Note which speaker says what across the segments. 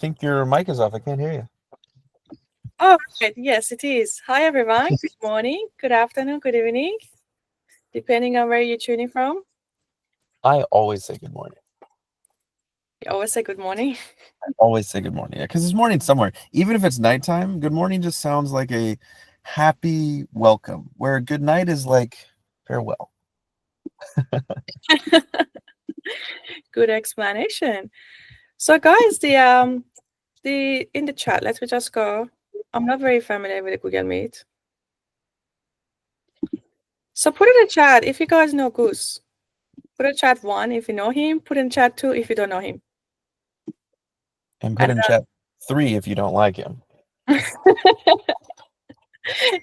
Speaker 1: think your mic is off. I can't hear you.
Speaker 2: Oh, right. Yes, it is. Hi, everyone. Good morning, good afternoon, good evening, depending on where you're tuning from.
Speaker 1: I always say good morning.
Speaker 2: You always say good morning.
Speaker 1: I always say good morning. Yeah, because it's morning somewhere. Even if it's nighttime, good morning just sounds like a happy welcome, where good night is like farewell.
Speaker 2: Good explanation. So, guys, the in the chat, let me just go. I'm not very familiar with the Google Meet. So put in the chat if you guys know Goose. Put in chat 1 if you know him. Put in chat 2 if you don't know him.
Speaker 1: And put in chat 3 if you don't like him.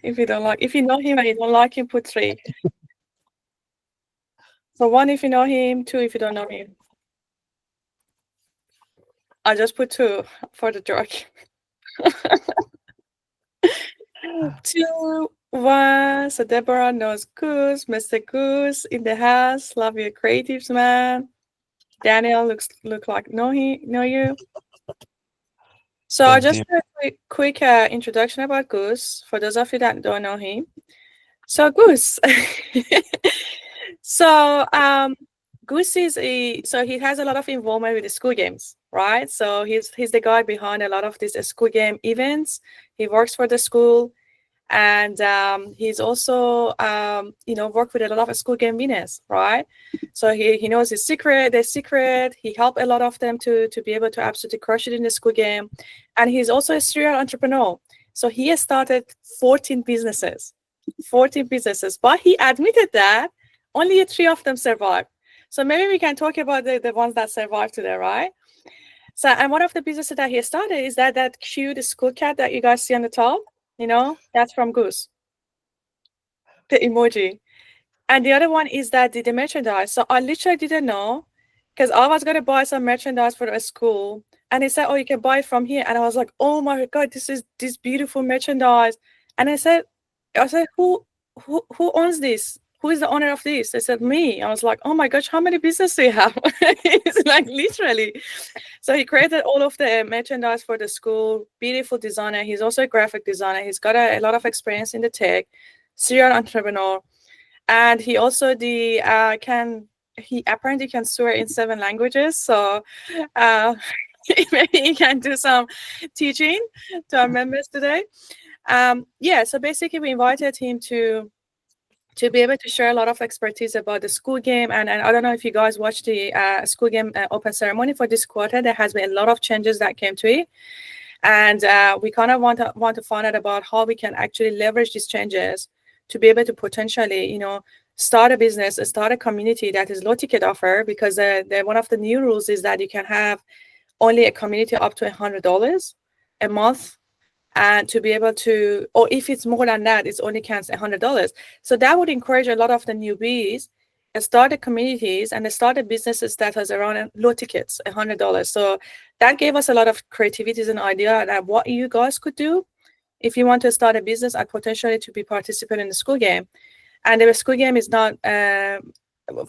Speaker 2: If you know him and you don't like him, put 3. So 1 if you know him, 2 if you don't know him. I just put 2 for the joke. 2, 1. So Deborah knows Goose, Mr. Goose in the house. Love your creatives, man. Daniel look like know you. So I'll just do a quick introduction about Goose for those of you that don't know him. So Goose, Goose is he has a lot of involvement with the school games, right? So he's the guy behind a lot of these school game events. He works for the school, and he's also worked with a lot of school game winners, right? So he knows the secret. He helped a lot of them to be able to absolutely crush it in the school game, and he's also a serial entrepreneur. So he has started 14 businesses, but he admitted that only 3 of them survived. So maybe we can talk about the ones that survived today, right? So, and one of the businesses that he started is that cute school cat that you guys see on the top. That's from Goose, the emoji. And the other one is that the merchandise. So I literally didn't know, because I was going to buy some merchandise for a school. And he said, oh, you can buy it from here. And I was like, oh my God, this is this beautiful merchandise. And I said, who owns this? Who is the owner of this? They said, me. I was like, oh my gosh, how many businesses do you have? It's like literally. So he created all of the merchandise for the school. Beautiful designer. He's also a graphic designer. He's got a lot of experience in the tech, serial entrepreneur. And he also he apparently can swear in 7 languages. So maybe he can do some teaching to our members today. So basically we invited him to be able to share a lot of expertise about the school game. And I don't know if you guys watched the school game open ceremony for this quarter. There has been a lot of changes that came to it. And we kind of want to find out about how we can actually leverage these changes to be able to potentially, start a business, start a community that is low ticket offer, because one of the new rules is that you can have only a community up to $100 a month. And to be able to, or if it's more than that, it's only counts $100. So that would encourage a lot of the newbies to start the communities and start the businesses that has around low tickets, $100. So that gave us a lot of creativities and idea that what you guys could do if you want to start a business and potentially to be participating in the school game. And the school game is not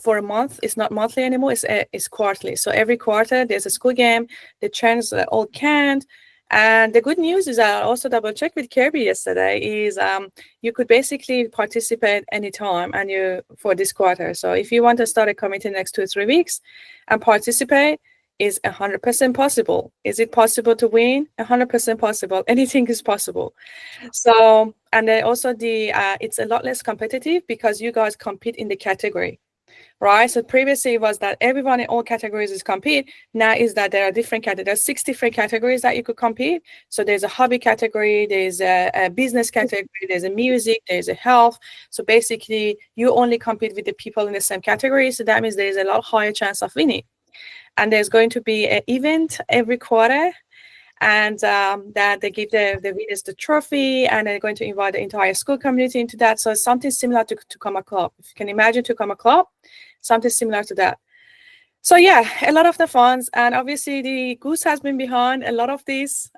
Speaker 2: for a month. It's not monthly anymore. It's quarterly. So every quarter there's a school game. The trends are all canned. And the good news is I also double checked with Kirby yesterday is you could basically participate anytime for this quarter. So if you want to start a committee next 2 or 3 weeks and participate, is 100% possible. Is it possible to win? 100% possible. Anything is possible. So, and then also it's a lot less competitive because you guys compete in the category. Right. So previously it was that everyone in all categories is compete. Now is that there are different categories. There's 6 different categories that you could compete. So there's a hobby category, there's a business category, there's a music, there's a health. So basically you only compete with the people in the same category. So that means there's a lot higher chance of winning. And there's going to be an event every quarter. And that they give the winners the trophy, and they're going to invite the entire school community into that. So it's something similar to Tacoma Club. If you can imagine Tacoma Club, something similar to that. So yeah, a lot of the funds, and obviously the Goose has been behind a lot of these,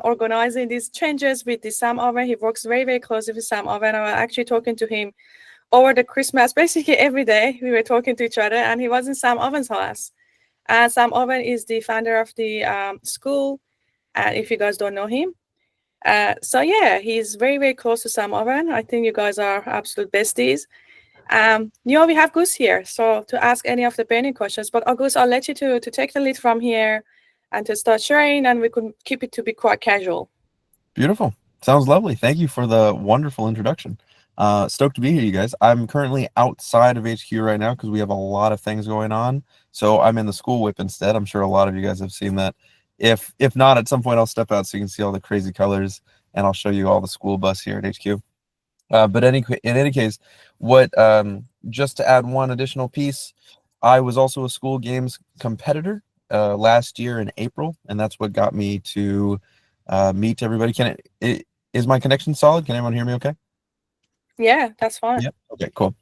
Speaker 2: organizing these changes with the Sam Owen. He works very, very closely with Sam Owen. I was actually talking to him over the Christmas, basically every day we were talking to each other, and he was in Sam Owen's house. And Sam Owen is the founder of the school. And if you guys don't know him, so yeah, he's very, very close to Sam Owen. I think you guys are absolute besties. We have Gus here, so to ask any of the burning questions. But August, I'll let you to take the lead from here and to start sharing, and we could keep it to be quite casual.
Speaker 1: Beautiful. Sounds lovely. Thank you for the wonderful introduction. Stoked to be here, you guys. I'm currently outside of HQ right now because we have a lot of things going on. So I'm in the school whip instead. I'm sure a lot of you guys have seen that. If not, at some point I'll step out so you can see all the crazy colors, and I'll show you all the school bus here at HQ. But in any case, what just to add one additional piece, I was also a school games competitor last year in April, and that's what got me to meet everybody. Is my connection solid? Can anyone hear me okay?
Speaker 2: Yeah, that's fine.
Speaker 1: Yep. Okay, cool.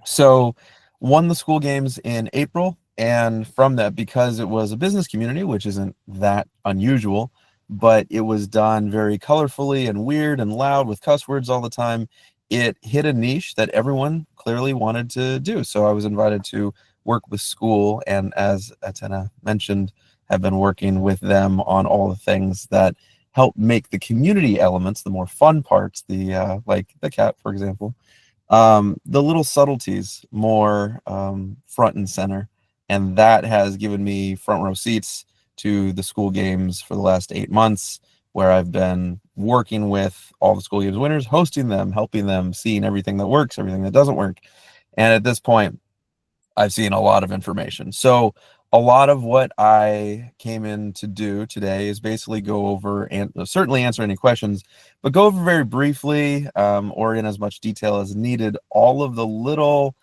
Speaker 1: So won the school games in April, and from that, because it was a business community, which isn't that unusual, but it was done very colorfully and weird and loud with cuss words all the time, it hit a niche that everyone clearly wanted to do. So I was invited to work with Skool, and as Atena mentioned, have been working with them on all the things that help make the community elements, the more fun parts, the like the cat, for example, the little subtleties more front and center. And that has given me front row seats to the school games for the last 8 months, where I've been working with all the school games winners, hosting them, helping them, seeing everything that works, everything that doesn't work. And at this point, I've seen a lot of information. So a lot of what I came in to do today is basically go over and certainly answer any questions, but go over very briefly or in as much detail as needed all of the little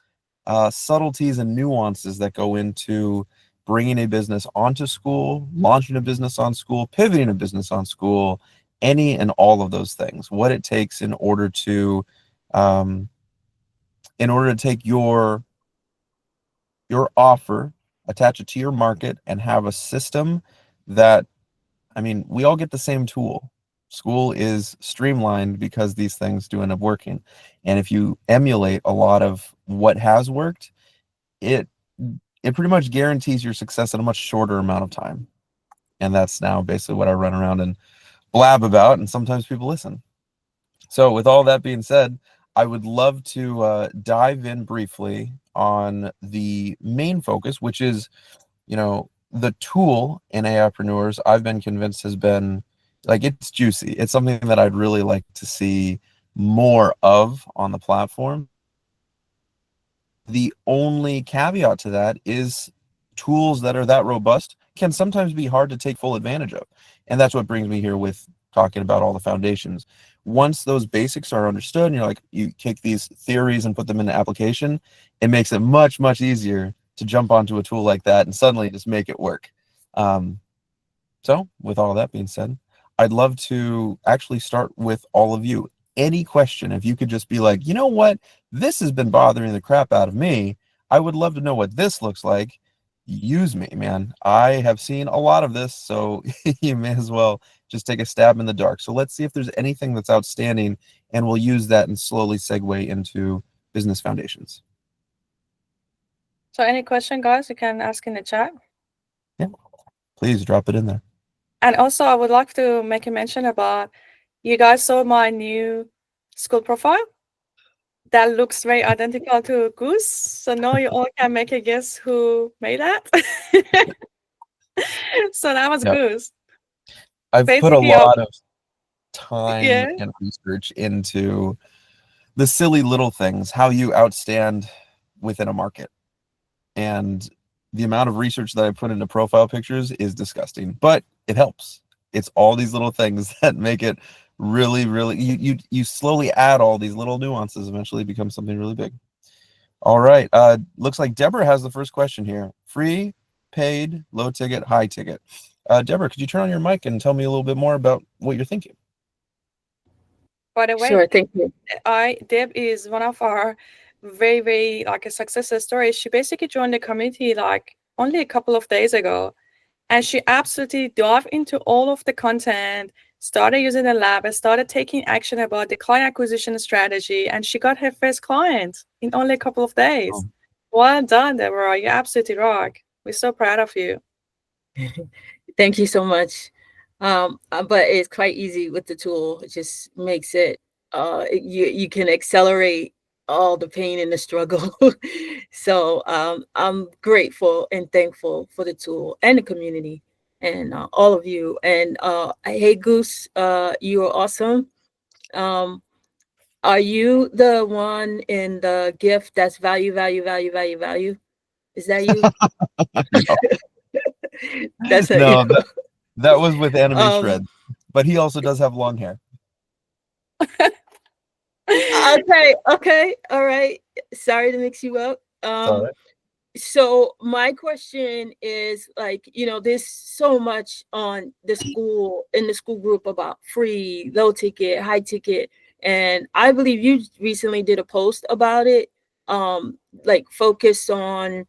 Speaker 1: subtleties and nuances that go into bringing a business onto Skool, launching a business on Skool, pivoting a business on Skool, any and all of those things. What it takes um, in order to take your offer, attach it to your market, and have a system that, I mean, we all get the same tool. Skool is streamlined because these things do end up working. And if you emulate a lot of what has worked, it pretty much guarantees your success in a much shorter amount of time. And that's now basically what I run around and blab about, and sometimes people listen. So with all that being said, I would love to dive in briefly on the main focus, which is, the tool in Aipreneurs. I've been convinced has been like, it's juicy. It's something that I'd really like to see more of on the platform. The only caveat to that is tools that are that robust can sometimes be hard to take full advantage of. And that's what brings me here with talking about all the foundations. Once those basics are understood, and you take these theories and put them into application, it makes it much, much easier to jump onto a tool like that and suddenly just make it work. So with all that being said, I'd love to actually start with all of you. Any question, if you could just be like, you know what, this has been bothering the crap out of me. I would love to know what this looks like. Use me, man. I have seen a lot of this, so you may as well just take a stab in the dark. So let's see if there's anything that's outstanding, and we'll use that and slowly segue into business foundations.
Speaker 2: So any question, guys, you can ask in the chat.
Speaker 1: Yeah, please drop it in there.
Speaker 2: And also, I would like to make a mention about, you guys saw my new Skool profile? That looks very identical to Goose. So now you all can make a guess who made that. So that was Goose.
Speaker 1: I've put a lot of time and research into the silly little things, how you outstand within a market. And the amount of research that I put into profile pictures is disgusting, but it helps. It's all these little things that make it really, really, you slowly add all these little nuances, eventually become something really big. All right. Looks like Deborah has the first question here. Free, paid, low ticket, high ticket. Deborah, could you turn on your mic and tell me a little bit more about what you're thinking?
Speaker 2: By the way,
Speaker 3: sure, thank you.
Speaker 2: Deb is one of our very, very like a success story. She basically joined the community like only a couple of days ago, and she absolutely dove into all of the content, started using the lab, and started taking action about the client acquisition strategy, and she got her first client in only a couple of days. Oh. Well done, Deborah. You absolutely rock. We're so proud of you.
Speaker 3: Thank you so much. But it's quite easy with the tool. It just makes it, you can accelerate all the pain and the struggle. So I'm grateful and thankful for the tool and the community and all of you. And hey, Goose, you are awesome. Um, are you the one in the gift that's value, value, value, value, value? Is that you?
Speaker 1: No,
Speaker 3: That's not you.
Speaker 1: no, that was with Anime
Speaker 3: um,
Speaker 1: Shred, but he also does have long hair.
Speaker 3: okay, okay, all right. Sorry to mix you up.
Speaker 1: It's all right.
Speaker 3: So my question is, like, there's so much on the school group about free, low ticket, high ticket, and I believe you recently did a post about it, like focused on,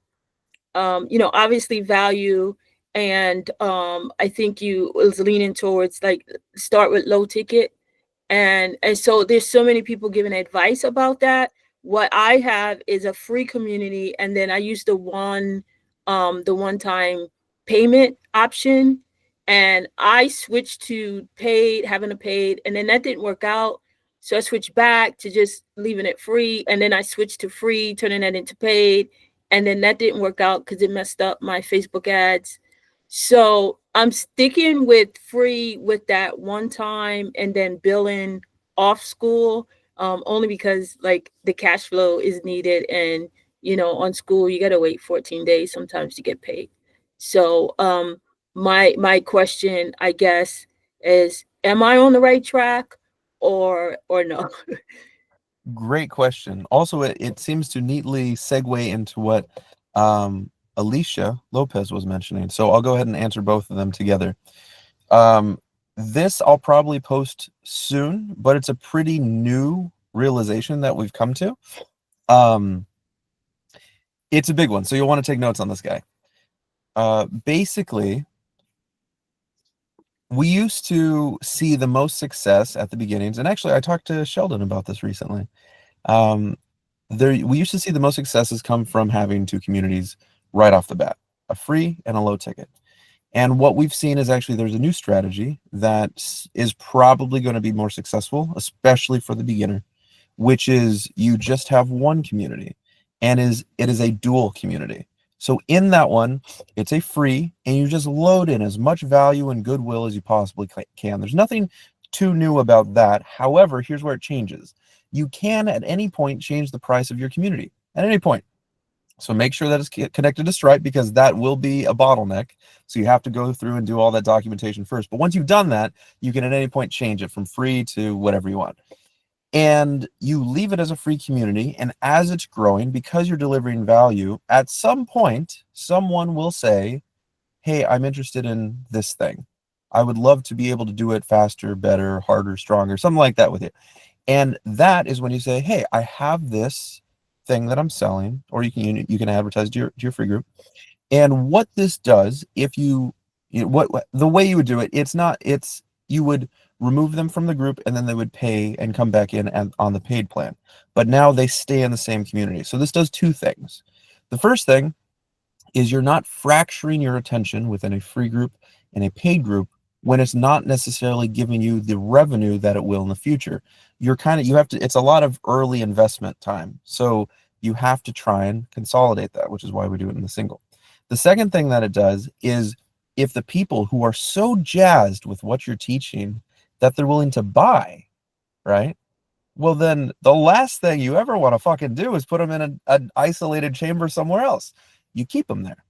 Speaker 3: obviously value, and I think you was leaning towards like start with low ticket, and so there's so many people giving advice about that. What I have is a free community, and then I use the one time payment option, and I switched to paid, having a paid, and then that didn't work out, so I switched back to just leaving it free, and then I switched to free, turning that into paid, and then that didn't work out because it messed up my Facebook ads. So I'm sticking with free with that one time, and then billing off school, only because like the cash flow is needed, and on school you gotta wait 14 days sometimes to get paid. So my question, I guess, is, am I on the right track, or no?
Speaker 1: Great question. Also, it seems to neatly segue into what Alicia Lopez was mentioning. So I'll go ahead and answer both of them together. Um, this I'll probably post soon, but it's a pretty new realization that we've come to. Um, it's a big one, so you'll want to take notes on this guy. Basically, we used to see the most success at the beginnings, and actually, I talked to Sheldon about this recently. Um, we used to see the most successes come from having two communities right off the bat, a free and a low ticket. And what we've seen is actually there's a new strategy that is probably going to be more successful, especially for the beginner, which is you just have one community, and it is a dual community. So in that one, it's a free, and you just load in as much value and goodwill as you possibly can. There's nothing too new about that. However, here's where it changes. You can at any point change the price of your community at any point. So make sure that it's connected to Stripe, because that will be a bottleneck. So you have to go through and do all that documentation first. But once you've done that, you can at any point change it from free to whatever you want. And you leave it as a free community. And as it's growing, because you're delivering value, at some point, someone will say, hey, I'm interested in this thing. I would love to be able to do it faster, better, harder, stronger, something like that with it. And that is when you say, hey, I have this thing that I'm selling, or you can advertise to your free group. And what this does, if what the way you would do it, it's you would remove them from the group, and then they would pay and come back in on the paid plan. But now they stay in the same community. So this does two things. The first thing is you're not fracturing your attention within a free group and a paid group when it's not necessarily giving you the revenue that it will in the future. You have to, it's a lot of early investment time. So you have to try and consolidate that, which is why we do it in the single. The second thing that it does is, if the people who are so jazzed with what you're teaching that they're willing to buy, right? Well, then the last thing you ever want to fucking do is put them in an isolated chamber somewhere else. You keep them there,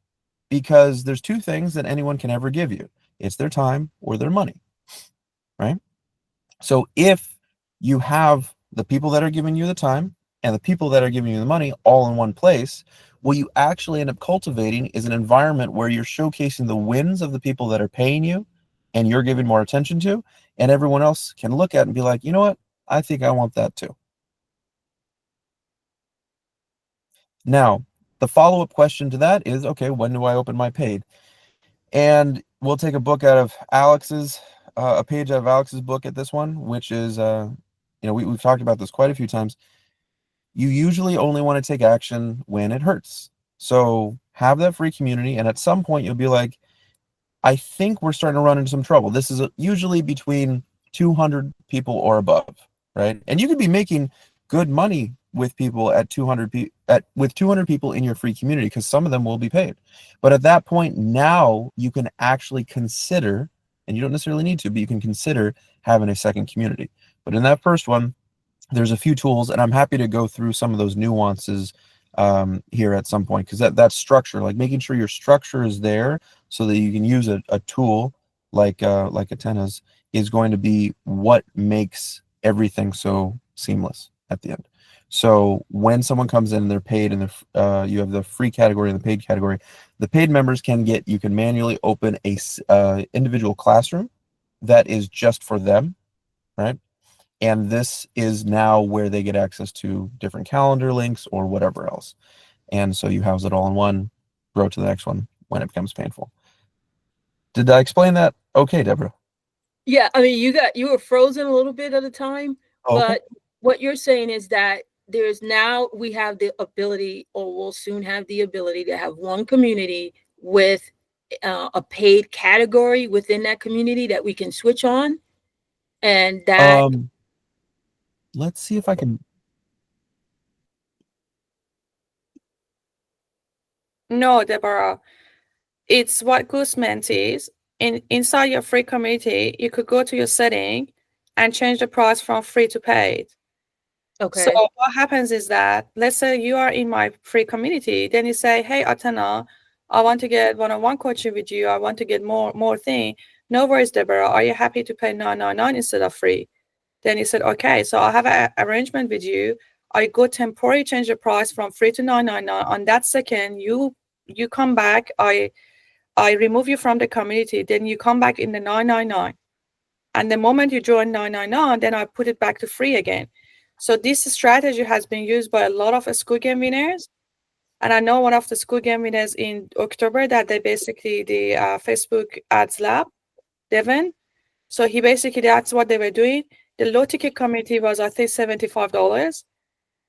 Speaker 1: because there's two things that anyone can ever give you. It's their time or their money, right? So if you have the people that are giving you the time and the people that are giving you the money all in one place, what you actually end up cultivating is an environment where you're showcasing the wins of the people that are paying you and you're giving more attention to, and everyone else can look at it and be like, you know what? I think I want that too. Now, the follow-up question to that is, okay, when do I open my paid? And we'll take a book out of a page out of Alex's book at this one, which is, we've talked about this quite a few times. You usually only want to take action when it hurts. So have that free community, and at some point you'll be like, I think we're starting to run into some trouble. This is usually between 200 people or above, right? And you could be making good money with people at 200 with 200 people in your free community, because some of them will be paid. But at that point, now you can actually consider, and you don't necessarily need to, but you can consider having a second community. But in that first one, there's a few tools, and I'm happy to go through some of those nuances here at some point, because that structure, like making sure your structure is there so that you can use a tool like Atena's, is going to be what makes everything so seamless at the end. So when someone comes in and they're paid, and you have the free category and the paid category, the paid members you can manually open a individual classroom that is just for them, right? And this is now where they get access to different calendar links or whatever else. And so you house it all in one, grow to the next one when it becomes painful. Did I explain that okay, Deborah?
Speaker 3: Yeah, I mean, you were frozen a little bit at a time,
Speaker 1: Oh, okay.
Speaker 3: but what you're saying is that we have the ability, or will soon have the ability, to have one community with a paid category within that community that we can switch on, and that
Speaker 1: let's see if I can.
Speaker 2: No, Deborah. It's what Goose meant is, inside your free community, you could go to your setting and change the price from free to paid.
Speaker 3: okay.
Speaker 2: So what happens is that, let's say you are in my free community, then you say, hey, Atena, I want to get one-on-one coaching with you. I want to get more thing. No worries, Deborah. Are you happy to pay $9.99 instead of free? Then he said, okay, so I have an arrangement with you. I go temporarily change the price from free to $9.99. On that second, you come back. I remove you from the community. Then you come back in the $9.99. And the moment you join $9.99, then I put it back to free again. So this strategy has been used by a lot of school game winners. And I know one of the school game winners in October that they basically, the Facebook ads lab, Devin. So that's what they were doing. The low ticket community was, I think, $75.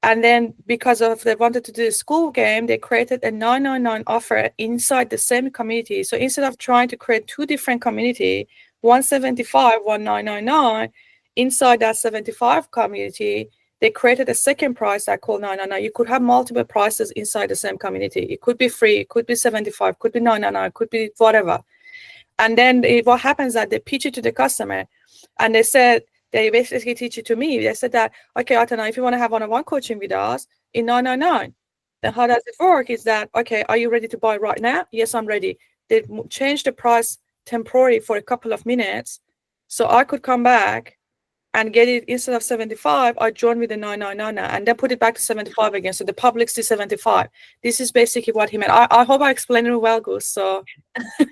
Speaker 2: And then because of they wanted to do a school game, they created a $9.99 offer inside the same community. So instead of trying to create two different community, $175, $9.99, inside that 75 community, they created a second price that called $9.99. You could have multiple prices inside the same community. It could be free, it could be 75, could be $9.99, could be whatever. And then what happens is that they pitch it to the customer, and they basically teach it to me. They said that, okay, Atena, if you want to have one-on-one coaching with us in $9.99, then how does it work? Is that, okay, are you ready to buy right now? Yes, I'm ready. They changed the price temporarily for a couple of minutes, so I could come back and get it. Instead of 75, I joined with the $9.99 and then put it back to 75 again. So the public still 75. This is basically what he meant. I hope I explained it well, Goose. So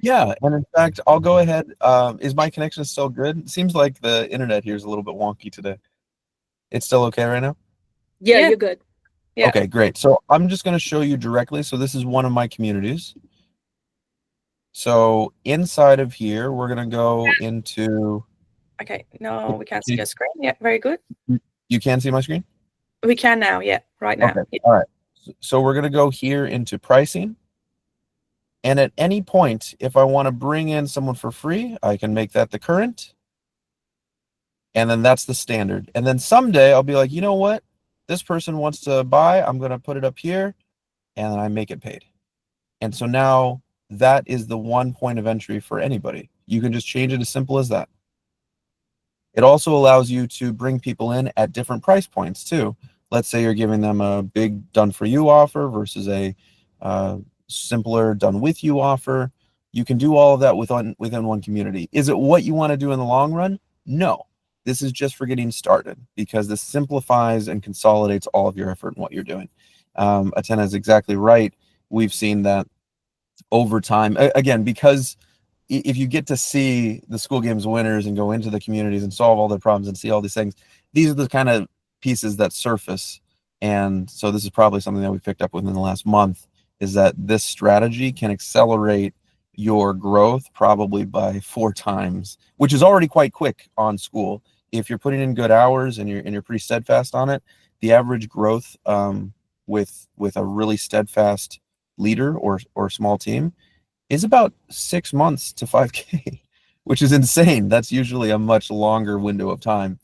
Speaker 1: Yeah, and in fact, I'll go ahead. Is my connection still good? It seems like the internet here is a little bit wonky today. It's still okay right now?
Speaker 3: Yeah,
Speaker 2: Yeah.
Speaker 3: you're good.
Speaker 2: Yeah.
Speaker 1: Okay, great. So I'm just going to show you directly. So this is one of my communities. So inside of here, we're going to go into.
Speaker 2: Okay. No, we can't see your screen. Yeah, very good.
Speaker 1: You can see my screen?
Speaker 2: We can now. Yeah, right now.
Speaker 1: Okay,
Speaker 2: Yeah.
Speaker 1: all right. So we're going to go here into pricing. And at any point, if I want to bring in someone for free, I can make that the current. And then that's the standard. And then someday I'll be like, you know what? This person wants to buy. I'm going to put it up here, and then I make it paid. And so now that is the one point of entry for anybody. You can just change it as simple as that. It also allows you to bring people in at different price points too. Let's say you're giving them a big done for you offer versus a simpler done with you offer. You can do all of that within one community. Is it what you want to do in the long run? No. This is just for getting started, because this simplifies and consolidates all of your effort in what you're doing. Atena is exactly right. We've seen that over time, again, because if you get to see the school games winners and go into the communities and solve all their problems and see all these things, these are the kind of pieces that surface. And so this is probably something that we picked up within the last month, is that this strategy can accelerate your growth probably by 4 times, which is already quite quick on Skool. If you're putting in good hours and you're pretty steadfast on it, the average growth with a really steadfast leader or small team is about 6 months to 5K, which is insane. That's usually a much longer window of time.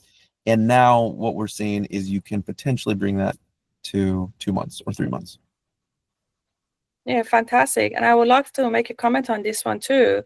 Speaker 1: And now what we're seeing is you can potentially bring that to 2 months or 3 months.
Speaker 2: Yeah, fantastic. And I would like to make a comment on this one too.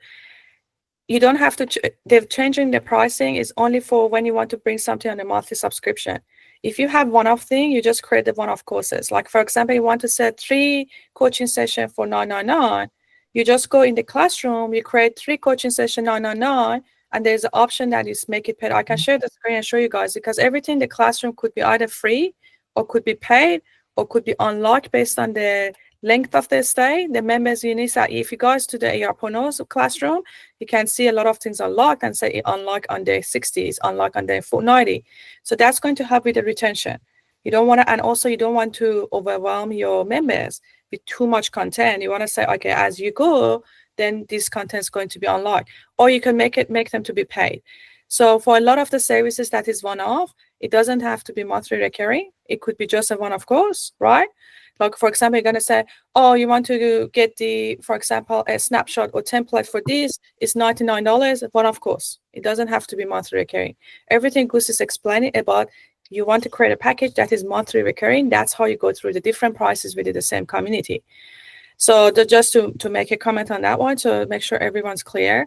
Speaker 2: You don't have to, they're changing the pricing is only for when you want to bring something on a monthly subscription. If you have one-off thing, you just create the one-off courses. Like for example, you want to set 3 coaching sessions for $9.99. You just go in the classroom, you create 3 coaching sessions $9.99, and there's an option that is make it paid. I can share the screen and show you guys, because everything in the classroom could be either free or could be paid or could be unlocked based on the length of the stay. The members units are, if you guys to the Aipreneurs classroom, you can see a lot of things unlocked and say unlock on day 60, unlock on day 490. So that's going to help with the retention. You don't want to, and also you don't want to overwhelm your members with too much content. You want to say, okay, as you go, then this content is going to be unlocked, or you can make them to be paid. So for a lot of the services that is one-off, it doesn't have to be monthly recurring. It could be just a one-off course, right? Like, for example, you're going to say, oh, you want to get the, for example, a snapshot or template for this is $99, one-off course. It doesn't have to be monthly recurring. Everything Gus is explaining about, you want to create a package that is monthly recurring. That's how you go through the different prices within the same community. So just to make a comment on that one, to make sure everyone's clear.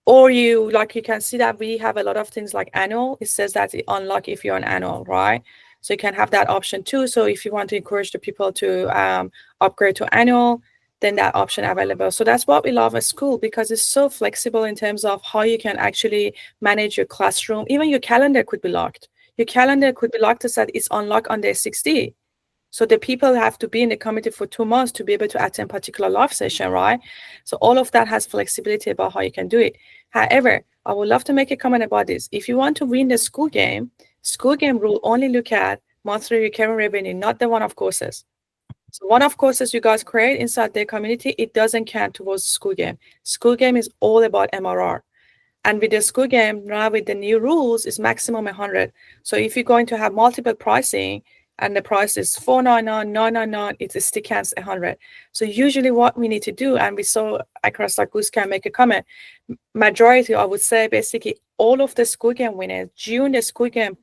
Speaker 2: Or you can see that we have a lot of things like annual. It says that it unlock if you're an annual, right? So you can have that option too. So if you want to encourage the people to upgrade to annual, then that option available. So that's what we love at Skool, because it's so flexible in terms of how you can actually manage your classroom. Even your calendar could be locked. Your calendar could be locked to say it's unlocked on day 60. So the people have to be in the committee for 2 months to be able to attend particular live session, right? So all of that has flexibility about how you can do it. However, I would love to make a comment about this. If you want to win the Skool game rule only look at monthly recurring revenue, not the one-off courses. So one-off courses you guys create inside their community, it doesn't count towards Skool game. Skool game is all about MRR. And with the Skool game, now with the new rules, it's maximum 100. So if you're going to have multiple pricing and the price is $499, $999, it still counts 100. So usually what we need to do, and we saw across like Gus can make a comment, majority, I would say basically all of the Skool game winners during the Skool game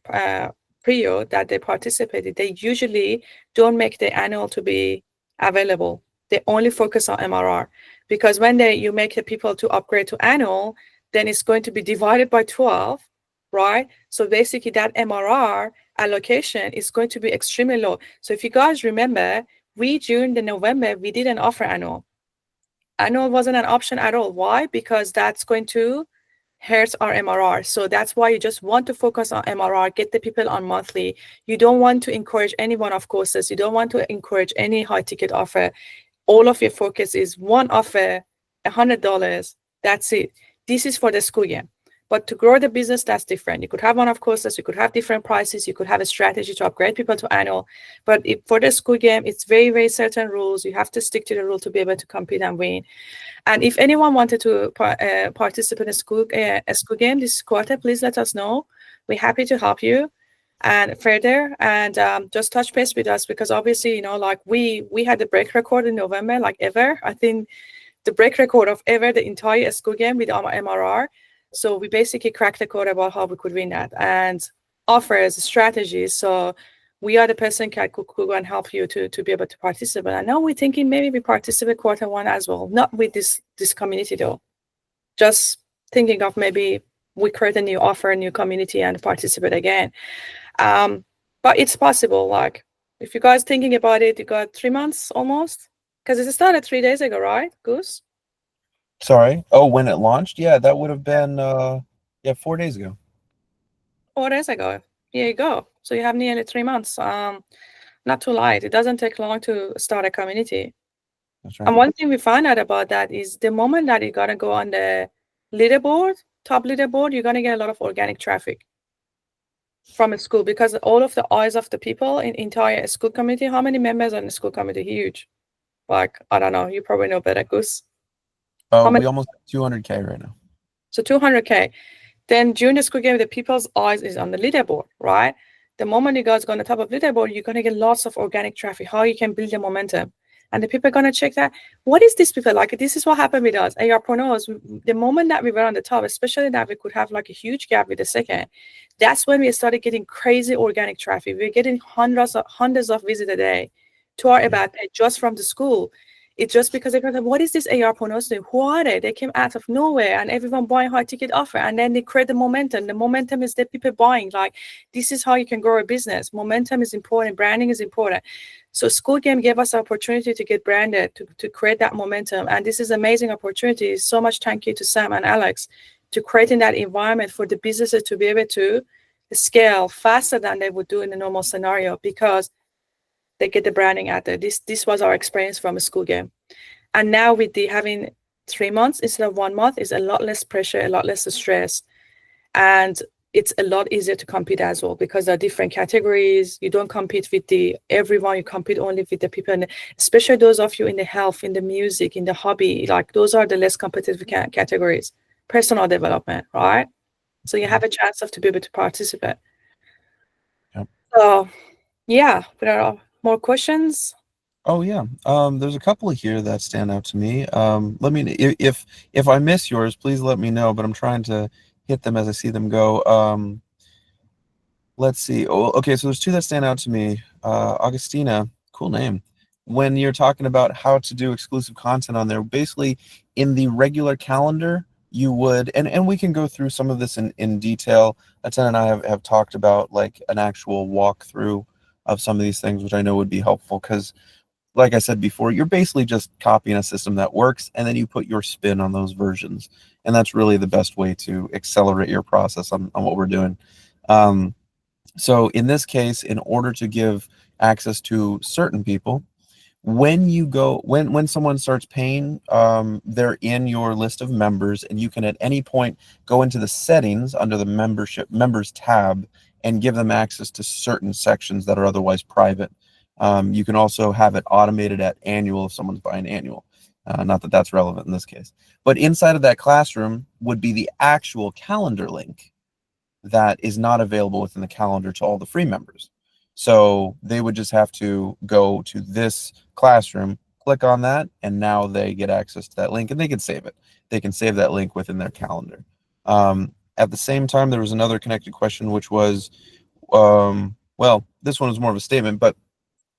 Speaker 2: period that they participated, they usually don't make the annual to be available. They only focus on MRR, because when you make the people to upgrade to annual, then it's going to be divided by 12, right? So basically that MRR allocation is going to be extremely low. So if you guys remember, during the November, we didn't offer annual. Annual wasn't an option at all. Why? Because that's going to hurt our MRR. So that's why you just want to focus on MRR, get the people on monthly. You don't want to encourage any one-off courses. You don't want to encourage any high ticket offer. All of your focus is one offer, $100. That's it. This is for the Skool game. But to grow the business, that's different. You could have one-off courses, you could have different prices, you could have a strategy to upgrade people to annual. But for the Skool game, it's very, very certain rules. You have to stick to the rule to be able to compete and win. And if anyone wanted to participate in a Skool game this quarter, please let us know. We're happy to help you and further. And just touch base with us, because obviously, like we had the break record in November, like ever. I think the break record of ever, the entire Skool game with our MRR. So we basically cracked the code about how we could win that and offers strategies. So we are the person that could go and help you to be able to participate. I know we're thinking maybe we participate quarter 1 as well, not with this community though. Just thinking of maybe we create a new offer, a new community, and participate again. But it's possible. Like if you guys thinking about it, you got 3 months almost, because it started 3 days ago, right, Gus?
Speaker 1: Sorry. Oh, when it launched? Yeah, that would have been 4 days ago.
Speaker 2: 4 days ago. Here you go. So you have nearly 3 months. Not too light. It doesn't take long to start a community.
Speaker 1: That's right.
Speaker 2: And one thing we found out about that is the moment that you're gonna go on the leaderboard, top leaderboard, you're gonna get a lot of organic traffic from a Skool, because all of the eyes of the people in entire Skool community. How many members are in the Skool community? Huge. Like, I don't know. You probably know better, Gus.
Speaker 1: We almost have 200K right now.
Speaker 2: So 200K. Then during the Skool game, the people's eyes is on the leaderboard, right? The moment you guys go on the top of leaderboard, you're going to get lots of organic traffic. How you can build the momentum. and the people are going to check that. What is this people like? This is what happened with us. Aipreneurs, the moment that we were on the top, especially that we could have like a huge gap with the second, that's when we started getting crazy organic traffic. We're getting hundreds of visits a day to our about page just from the school. It's just because they thought, what is this Aipreneurs doing? Who are they? They came out of nowhere, and everyone buying high ticket offer, and then they create the momentum. The momentum is the people buying. Like, this is how you can grow a business. Momentum is important. Branding is important. So School Game gave us the opportunity to get branded, to create that momentum. And this is amazing opportunity. So much thank you to Sam and Alex to creating that environment for the businesses to be able to scale faster than they would do in a normal scenario, because they get the branding out there. This was our experience from a School Game. And now with the having 3 months instead of 1 month is a lot less pressure, a lot less stress. And it's a lot easier to compete as well, because there are different categories. You don't compete with everyone, you compete only with the people, and especially those of you in the health, in the music, in the hobby, like those are the less competitive categories. Personal development, right? So you have a chance to be able to participate.
Speaker 1: Yep.
Speaker 2: So yeah, there are more questions.
Speaker 1: Oh yeah, there's a couple here that stand out to me. Let me, if I miss yours, please let me know. But I'm trying to hit them as I see them go. Let's see. Oh, okay, so there's two that stand out to me. Augustina, cool name. When you're talking about how to do exclusive content on there, basically in the regular calendar, you would, and we can go through some of this in detail. Atena and I have talked about like an actual walkthrough of some of these things, which I know would be helpful, because like I said before, you're basically just copying a system that works, and then you put your spin on those versions. And that's really the best way to accelerate your process on what we're doing. So in this case, in order to give access to certain people, when you go, when someone starts paying, they're in your list of members, and you can at any point go into the settings under the members tab and give them access to certain sections that are otherwise private. You can also have it automated at annual if someone's buying annual. Not that that's relevant in this case. But inside of that classroom would be the actual calendar link that is not available within the calendar to all the free members. So they would just have to go to this classroom, click on that, and now they get access to that link, and they can save it. They can save that link within their calendar. At the same time, there was another connected question, which was, well, this one was more of a statement, but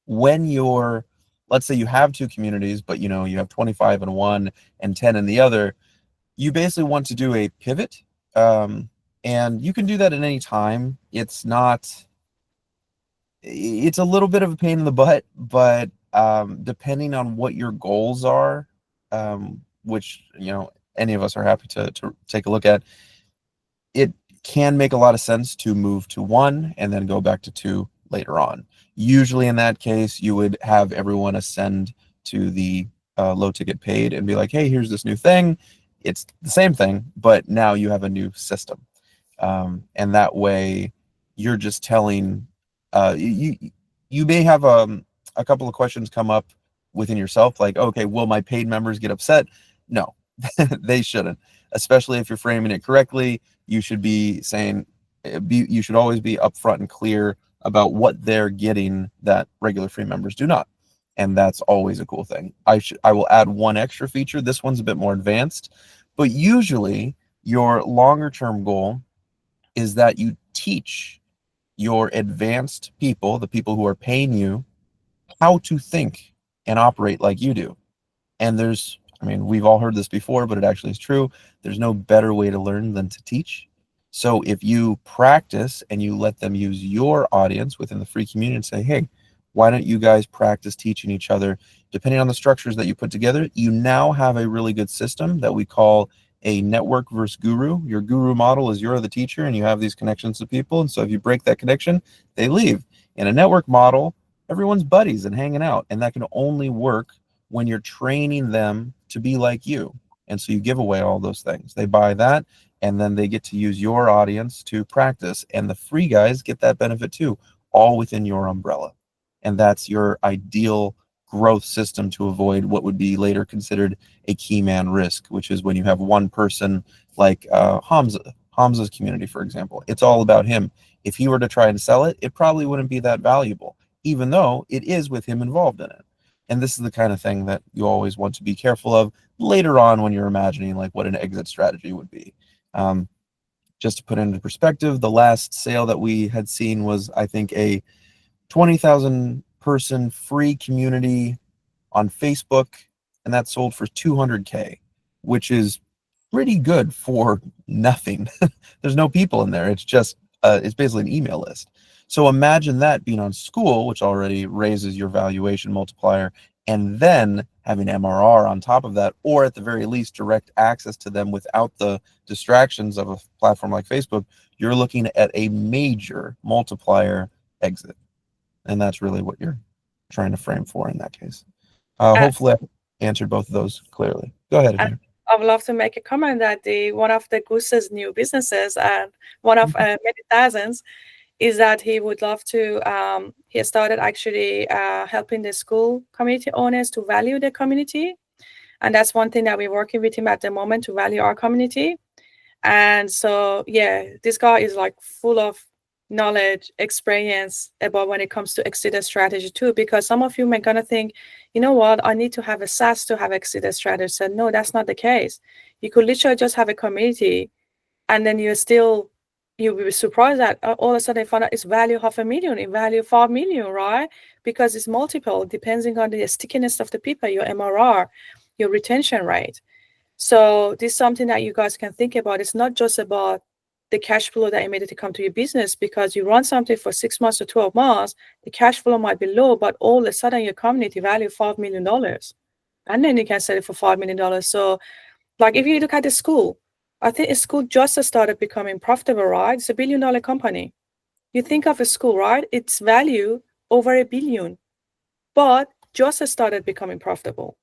Speaker 1: when you're, let's say you have two communities, but you have 25 in one and 10 in the other, you basically want to do a pivot. And you can do that at any time. It's a little bit of a pain in the butt, but depending on what your goals are, which any of us are happy to take a look at, it can make a lot of sense to move to one and then go back to two later on. Usually in that case, you would have everyone ascend to the low ticket paid and be like, hey, here's this new thing. It's the same thing, but now you have a new system. And that way you're just telling, you may have a couple of questions come up within yourself, like, okay, will my paid members get upset? No, they shouldn't. Especially if you're framing it correctly, you should be saying, you should always be upfront and clear about what they're getting that regular free members do not. And that's always a cool thing. I will add one extra feature. This one's a bit more advanced, but usually your longer term goal is that you teach your advanced people, the people who are paying you, how to think and operate like you do. And we've all heard this before, but it actually is true. There's no better way to learn than to teach. So if you practice and you let them use your audience within the free community and say, hey, why don't you guys practice teaching each other? Depending on the structures that you put together, you now have a really good system that we call a network versus guru. Your guru model is you're the teacher and you have these connections to people. And so if you break that connection, they leave. In a network model, everyone's buddies and hanging out. And that can only work when you're training them to be like you. And so you give away all those things. They buy that, and then they get to use your audience to practice. And the free guys get that benefit too, all within your umbrella. And that's your ideal growth system to avoid what would be later considered a key man risk, which is when you have one person like Hamza's community, for example. It's all about him. If he were to try and sell it, it probably wouldn't be that valuable, even though it is with him involved in it. And this is the kind of thing that you always want to be careful of later on when you're imagining like what an exit strategy would be. Just to put into perspective, the last sale that we had seen was, I think, a 20,000 person free community on Facebook, and that sold for 200K, which is pretty good for nothing. There's no people in there. It's just it's basically an email list. So imagine that being on Skool, which already raises your valuation multiplier, and then having MRR on top of that, or at the very least direct access to them without the distractions of a platform like Facebook. You're looking at a major multiplier exit, and that's really what you're trying to frame for in that case. Hopefully I answered both of those clearly. Go ahead, Atena.
Speaker 2: I would love to make a comment that one of the Goose's new businesses, and one of many thousands, is that he would love to, he started actually helping the school community owners to value the community. And that's one thing that we're working with him at the moment, to value our community. And so, yeah, this guy is like full of knowledge, experience about when it comes to exit strategy too, because some of you may gonna think, you know what, I need to have a SaaS to have exit strategy. So no, that's not the case. You could literally just have a community, and then you'll be surprised that all of a sudden you find out it's value $500,000, in value 5 million, right? Because it's multiple, depending on the stickiness of the people, your MRR, your retention rate. So this is something that you guys can think about. It's not just about the cash flow that immediately come to your business, because you run something for 6 months or 12 months, the cash flow might be low, but all of a sudden your community value $5 million. And then you can sell it for $5 million. So like if you look at the school, I think a school just started becoming profitable, right? It's $1 billion company. You think of a school, right? Its value over $1 billion, but just started becoming profitable.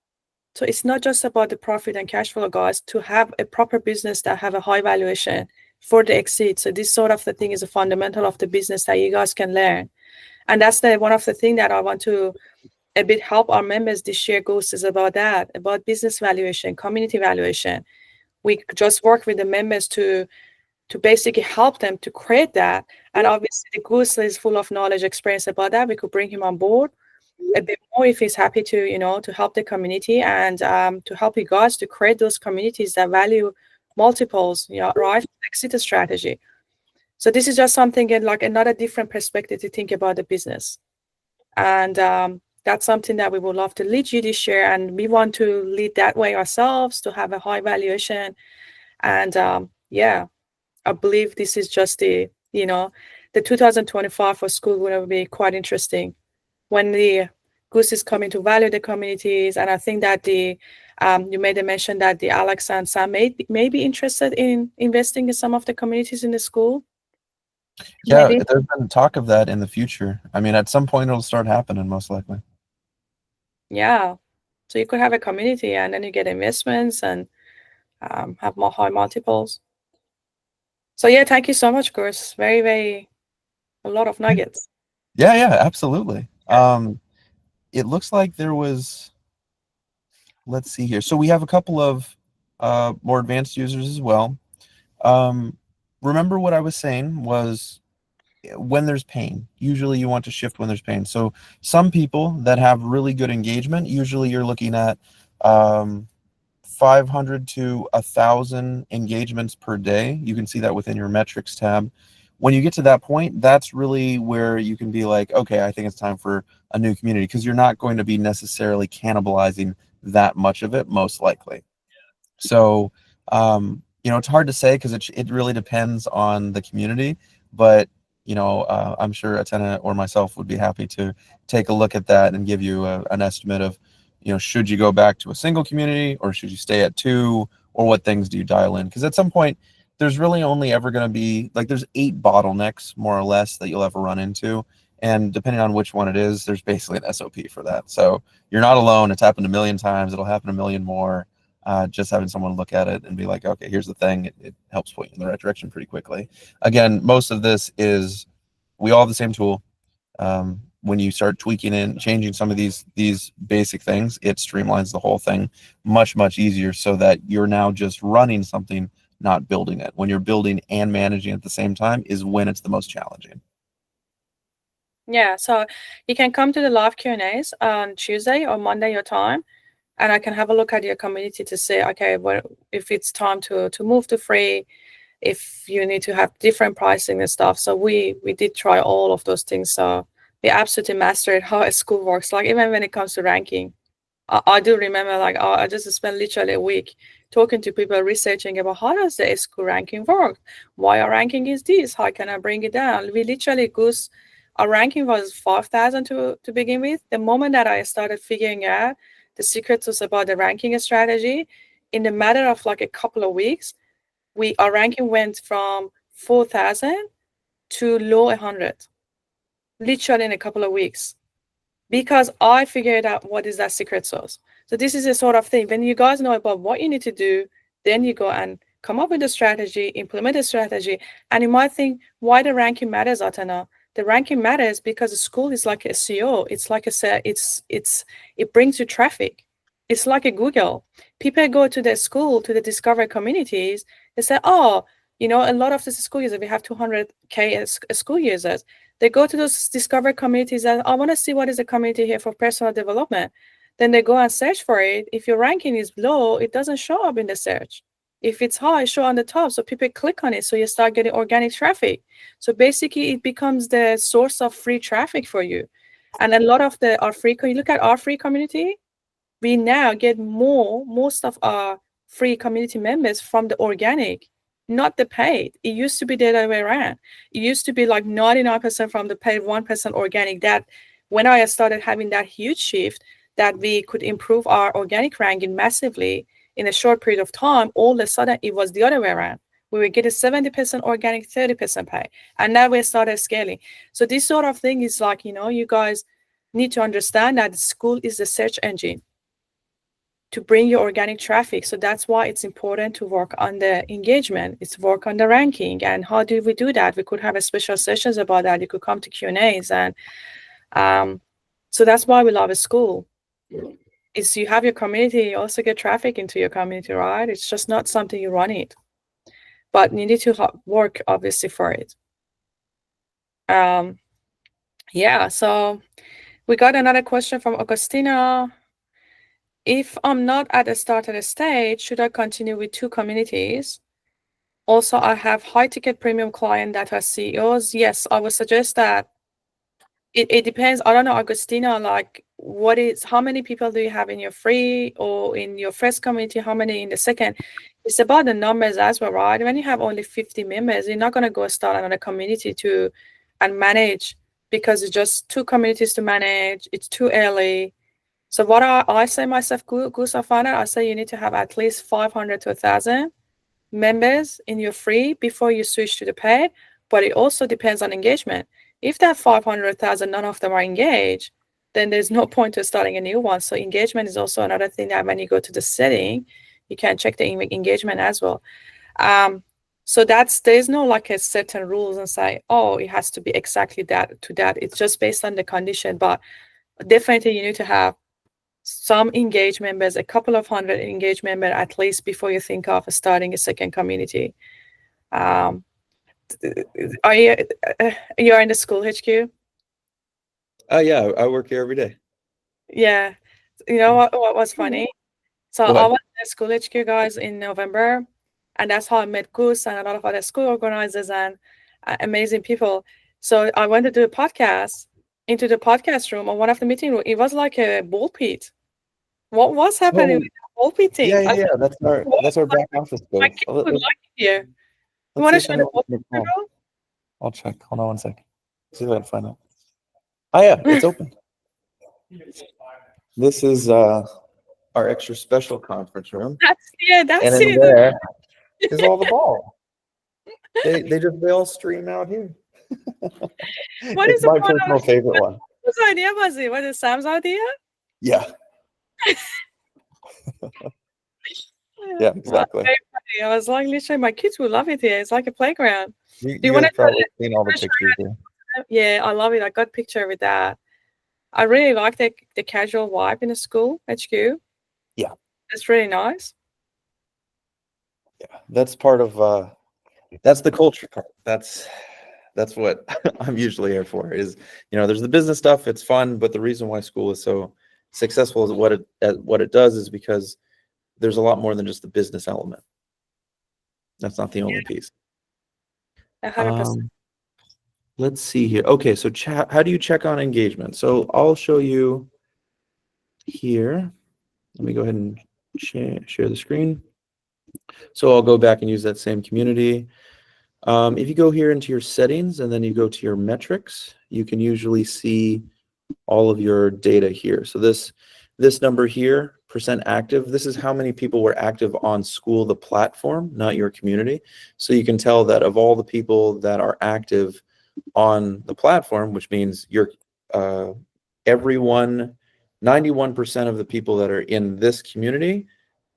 Speaker 2: So it's not just about the profit and cash flow, guys, to have a proper business that have a high valuation for the exit. So this sort of the thing is a fundamental of the business that you guys can learn. And that's one of the things that I want to a bit help our members this year goes is about that, about business valuation, community valuation. We just work with the members to basically help them to create that. And obviously the Goose is full of knowledge, experience about that. We could bring him on board a bit more if he's happy to, to help the community and to help you guys to create those communities that value multiples, right? Exit strategy. So this is just something like another different perspective to think about the business. And that's something that we would love to lead you this year. And we want to lead that way ourselves, to have a high valuation. And yeah, I believe this is just the 2025 for Skool will be quite interesting when the Goose is coming to value the communities. And I think that you made a mention that the Alex and Sam may be interested in investing in some of the communities in the school.
Speaker 1: Yeah,
Speaker 2: Maybe.
Speaker 1: there's been talk of that in the future. I mean, at some point it'll start happening, most likely.
Speaker 2: Yeah. So you could have a community and then you get investments and have more high multiples. So yeah, thank you so much, Goose. Very, very, a lot of nuggets.
Speaker 1: Yeah, absolutely. It looks like there was, let's see here. So we have a couple of more advanced users as well. Remember what I was saying was when there's pain, usually you want to shift when there's pain. So some people that have really good engagement, usually you're looking at 500 to 1,000 engagements per day. You can see that within your metrics tab. When you get to that point, that's really where you can be like, okay, I think it's time for a new community, because you're not going to be necessarily cannibalizing that much of it, most likely. So, it's hard to say because it really depends on the community, but I'm sure Atena or myself would be happy to take a look at that and give you an estimate of, should you go back to a single community or should you stay at 2, or what things do you dial in? Because at some point, there's really only ever going to be, there's 8 bottlenecks, more or less, that you'll ever run into. And depending on which one it is, there's basically an SOP for that. So you're not alone. It's happened a million times. It'll happen a million more. Just having someone look at it and be like, okay, here's the thing. It helps point you in the right direction pretty quickly. Again, most of this is, we all have the same tool. When you start tweaking and changing some of these basic things, it streamlines the whole thing much, much easier, so that you're now just running something, not building it. When you're building and managing at the same time is when it's the most challenging.
Speaker 2: Yeah, so you can come to the live Q&As on Tuesday or Monday your time, and I can have a look at your community to say, okay, what if it's time to move to free, if you need to have different pricing and stuff. So we did try all of those things. So we absolutely mastered how a school works. Like even when it comes to ranking, I do remember like I just spent literally a week talking to people, researching about how does the school ranking work, why our ranking is this, how can I bring it down. We literally goose our ranking was 5,000 to begin with. The moment that I started figuring out the secrets was about the ranking strategy, in the matter of like a couple of weeks, our ranking went from 4,000 to low 100, literally in a couple of weeks, because I figured out what is that secret sauce. So this is a sort of thing. When you guys know about what you need to do, then you go and come up with a strategy, implement a strategy. And you might think, why the ranking matters, Atana? The ranking matters because the school is like a SEO. It's like it brings you traffic. It's like a Google. People go to the school, to the discover communities. They say, oh, a lot of the school users, we have 200K school users. They go to those discover communities and I want to see what is the community here for personal development. Then they go and search for it. If your ranking is low, it doesn't show up in the search. If it's high, it show on the top. So people click on it. So you start getting organic traffic. So basically it becomes the source of free traffic for you. And a lot of our free, you look at our free community, we now get most of our free community members from the organic, not the paid. It used to be the other way around. It used to be like 99% from the paid, 1% organic. That when I started having that huge shift, that we could improve our organic ranking massively in a short period of time, all of a sudden it was the other way around. We were getting 70% organic, 30% pay. And now we started scaling. So this sort of thing is like, you guys need to understand that the school is the search engine to bring your organic traffic. So that's why it's important to work on the engagement. It's work on the ranking. And how do we do that? We could have a special sessions about that. You could come to Q&As. And so that's why we love a school. Is you have your community, you also get traffic into your community, right? It's just not something you run it. But you need to work, obviously, for it. Yeah, so we got another question from Augustina. If I'm not at a started stage, should I continue with 2 communities? Also, I have high ticket premium client that are CEOs. Yes, I would suggest that. It depends. I don't know, Augustina, like how many people do you have in your free or in your first community? How many in the second? It's about the numbers as well, right? When you have only 50 members, you're not going to go start another community and manage, because it's just 2 communities to manage. It's too early. So what I say myself, Goose, I found out, I say you need to have at least 500 to 1,000 members in your free before you switch to the paid. But it also depends on engagement. If that 500,000, none of them are engaged, then there's no point to starting a new one. So engagement is also another thing that when you go to the setting, you can check the engagement as well. So there's no like a certain rules and say, oh, it has to be exactly that to that. It's just based on the condition. But definitely you need to have some engaged members, a couple of hundred engaged members at least before you think of starting a second community. Are you're in the school HQ?
Speaker 1: Yeah, I work here every day.
Speaker 2: Yeah. You know what was funny? So
Speaker 1: What?
Speaker 2: I was at School HQ, guys, in November, and that's how I met Goose and a lot of other school organizers and amazing people. So I went to do a podcast into the podcast room, or one of the meeting room. It was like a ball pit. What was happening with the ball pit thing?
Speaker 1: Yeah. That's our back office
Speaker 2: My
Speaker 1: goes.
Speaker 2: kids would like it here. You
Speaker 1: Let's
Speaker 2: want to
Speaker 1: see
Speaker 2: show
Speaker 1: if
Speaker 2: the
Speaker 1: anyone
Speaker 2: ball
Speaker 1: can
Speaker 2: pit,
Speaker 1: call.
Speaker 2: girl?
Speaker 1: I'll check. Hold on one second. See if I can find out. Oh yeah, it's open. This is our extra special conference room,
Speaker 2: That's
Speaker 1: and in
Speaker 2: it.
Speaker 1: there is all the ball. They all stream out here.
Speaker 2: What
Speaker 1: It's
Speaker 2: is the
Speaker 1: my
Speaker 2: point
Speaker 1: personal
Speaker 2: of
Speaker 1: favorite one.
Speaker 2: whose idea was it? Was it Sam's idea?
Speaker 1: Yeah. Yeah, exactly.
Speaker 2: I was like, literally, my kids will love it here. It's like a playground.
Speaker 1: You
Speaker 2: Do you want
Speaker 1: guys
Speaker 2: to
Speaker 1: probably seen all the pictures here.
Speaker 2: Yeah, I love it. I got a picture with that. I really like the casual vibe in the school HQ.
Speaker 1: Yeah.
Speaker 2: It's really nice.
Speaker 1: Yeah, that's part of that's the culture part. That's that's what I'm usually here for. Is, there's the business stuff. It's fun, but the reason why Skool is so successful is what it does is because there's a lot more than just the business element. That's not the only piece.
Speaker 2: 100%.
Speaker 1: Let's see here. Okay, so how do you check on engagement? So I'll show you here. Let me go ahead and share the screen. So I'll go back and use that same community. If you go here into your settings and then you go to your metrics, you can usually see all of your data here. So this number here, % active, this is how many people were active on Skool, the platform, not your community. So you can tell that of all the people that are active on the platform, which means everyone, 91% of the people that are in this community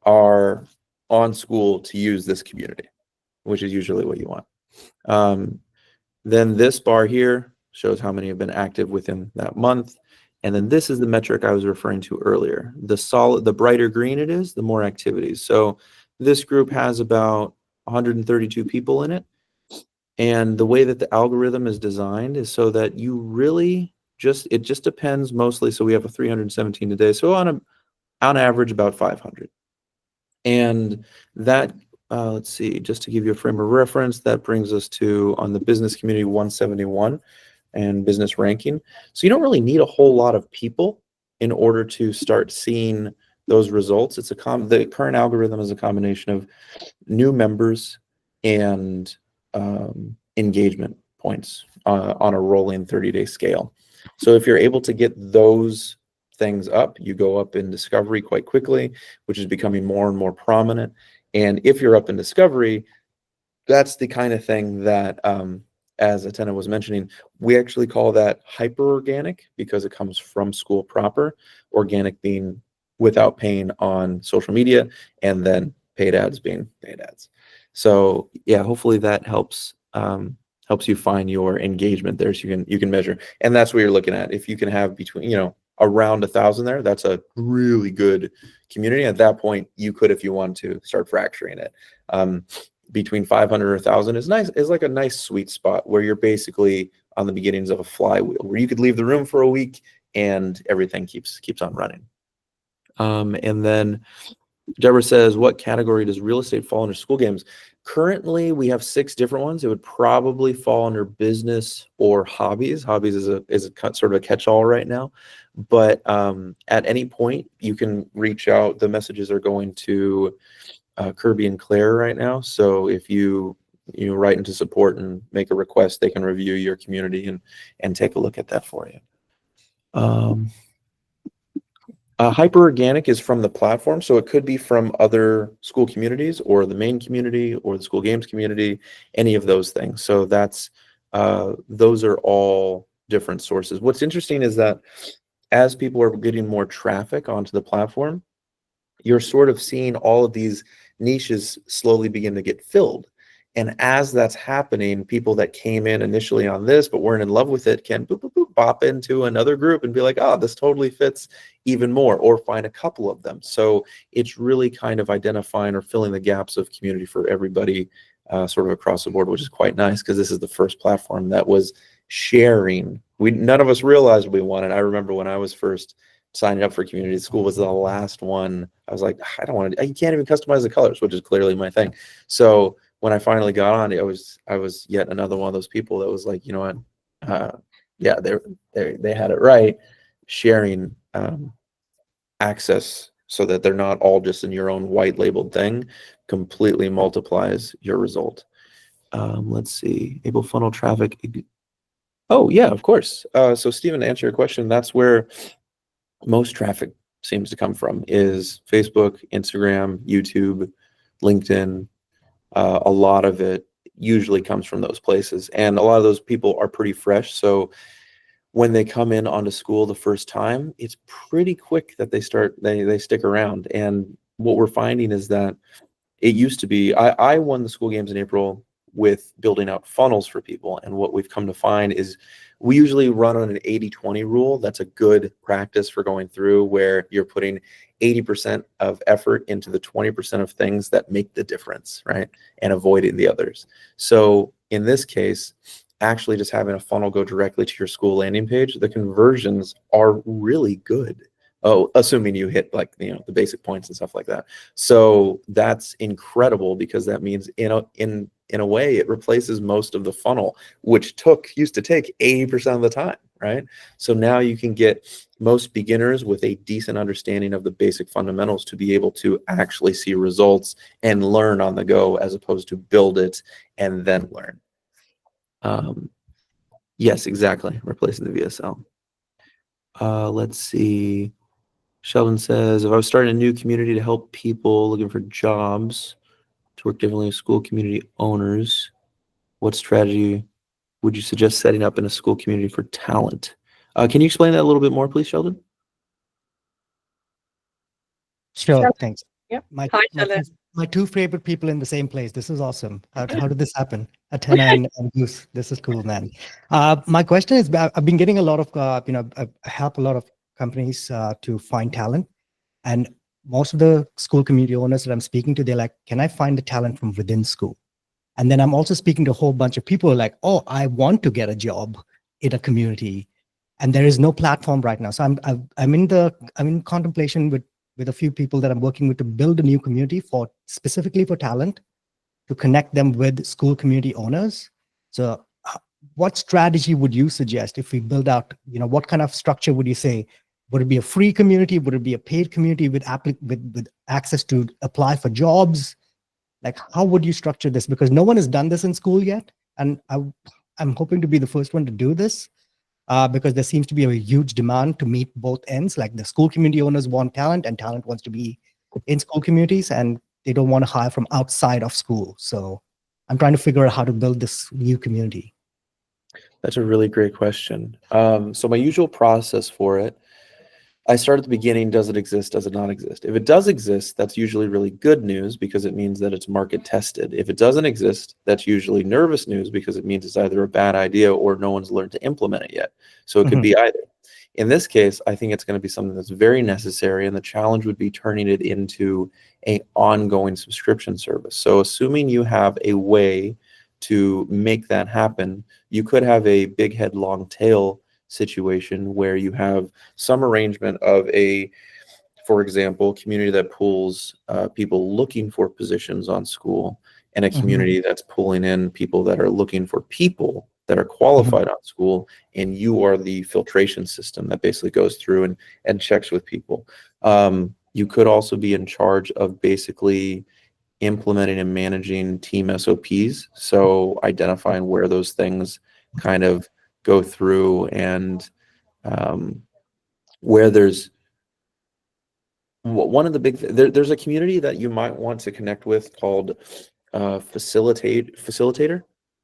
Speaker 1: are on Skool to use this community, which is usually what you want. Then this bar here shows how many have been active within that month. And then this is the metric I was referring to earlier. The brighter green it is, the more activities. So this group has about 132 people in it. And the way that the algorithm is designed is so that you really it just depends mostly. So we have a 317 today. So on average, about 500. And that, let's see, just to give you a frame of reference, that brings us to, on the business community, 171 and business ranking. So you don't really need a whole lot of people in order to start seeing those results. The current algorithm is a combination of new members and engagement points on a rolling 30-day scale. So if you're able to get those things up, you go up in discovery quite quickly, which is becoming more and more prominent. And if you're up in discovery, that's the kind of thing that, as Atena was mentioning, we actually call that hyper organic because it comes from Skool proper, organic being without paying on social media, and then paid ads being paid ads. So yeah, hopefully that helps you find your engagement there, so you can measure. And that's what you're looking at. If you can have between, around 1,000 there, that's a really good community. At that point, you could, if you want to, start fracturing it. Between 500 or 1,000 is nice, is like a nice sweet spot where you're basically on the beginnings of a flywheel, where you could leave the room for a week and everything keeps on running. And then Deborah says, what category does real estate fall under Skool games? Currently, we have 6 different ones. It would probably fall under business or hobbies. Hobbies is a sort of a catch-all right now. But at any point, you can reach out. The messages are going to Kirby and Claire right now. So if you write into support and make a request, they can review your community and take a look at that for you. Hyper organic is from the platform, so it could be from other Skool communities or the main community or the Skool games community, any of those things. So that's those are all different sources. What's interesting is that as people are getting more traffic onto the platform, you're sort of seeing all of these niches slowly begin to get filled. And as that's happening, people that came in initially on this but weren't in love with it can boop, boop, boop, bop into another group and be like, oh, this totally fits even more, or find a couple of them. So it's really kind of identifying or filling the gaps of community for everybody sort of across the board, which is quite nice because this is the first platform that was sharing. None of us realized we wanted. I remember when I was first signing up for community, Skool was the last one. I was like, I don't want to, you can't even customize the colors, which is clearly my thing. So when I finally got on, I was yet another one of those people that was like, you know what, yeah, they had it right. Sharing access so that they're not all just in your own white labeled thing completely multiplies your result. Let's see, able funnel traffic. Oh yeah, of course. So Stephen, to answer your question, that's where most traffic seems to come from, is Facebook, Instagram, YouTube, LinkedIn. A lot of it usually comes from those places, and a lot of those people are pretty fresh. So when they come in onto Skool the first time, it's pretty quick that they stick around. And what we're finding is that it used to be, I won the Skool games in April with building out funnels for people. And what we've come to find is we usually run on an 80-20 rule. That's a good practice for going through, where you're putting 80% of effort into the 20% of things that make the difference, right? And avoiding the others. So in this case, actually just having a funnel go directly to your school landing page, the conversions are really good. Oh, assuming you hit like, the basic points and stuff like that. So that's incredible, because that means in a way it replaces most of the funnel, which used to take 80% of the time, right? So now you can get most beginners with a decent understanding of the basic fundamentals to be able to actually see results and learn on the go, as opposed to build it and then learn. Yes, exactly. Replacing the VSL. Let's see. Sheldon says, if I was starting a new community to help people looking for jobs to work differently with school community owners, what strategy would you suggest setting up in a school community for talent? Can you explain that a little bit more, please, Sheldon?
Speaker 4: Sure, thanks.
Speaker 2: Yep.
Speaker 4: My,
Speaker 2: Hi,
Speaker 4: my,
Speaker 2: Sheldon.
Speaker 4: two, my two favorite people in the same place. This is awesome. How did this happen? Atena and Goose. This is cool, man. My question is, I've been getting a lot of, I help a lot of companies to find talent. And most of the school community owners that I'm speaking to, they're like, can I find the talent from within school? And then I'm also speaking to a whole bunch of people like, oh, I want to get a job in a community, and there is no platform right now. So I'm in contemplation with a few people that I'm working with to build a new community specifically for talent, to connect them with school community owners. So what strategy would you suggest if we build out, what kind of structure would you say? Would it be a free community? Would it be a paid community with access to apply for jobs? Like, how would you structure this? Because no one has done this in school yet. And I'm hoping to be the first one to do this, because there seems to be a huge demand to meet both ends. Like, the school community owners want talent, and talent wants to be in school communities, and they don't want to hire from outside of school. So I'm trying to figure out how to build this new community.
Speaker 1: That's a really great question. So my usual process for it, I start at the beginning. Does it exist? Does it not exist? If it does exist, that's usually really good news, because it means that it's market tested. If it doesn't exist, that's usually nervous news, because it means it's either a bad idea or no one's learned to implement it yet. So it could be either. In this case, I think it's going to be something that's very necessary, and the challenge would be turning it into an ongoing subscription service. So assuming you have a way to make that happen, you could have a big head, long tail situation where you have some arrangement of for example, community that pulls people looking for positions on school, and a community that's pulling in people that are looking for people that are qualified on school, and you are the filtration system that basically goes through and checks with people. You could also be in charge of basically implementing and managing team SOPs, so identifying where those things kind of go through, and where there's one of the there's a community that you might want to connect with called Facilitator.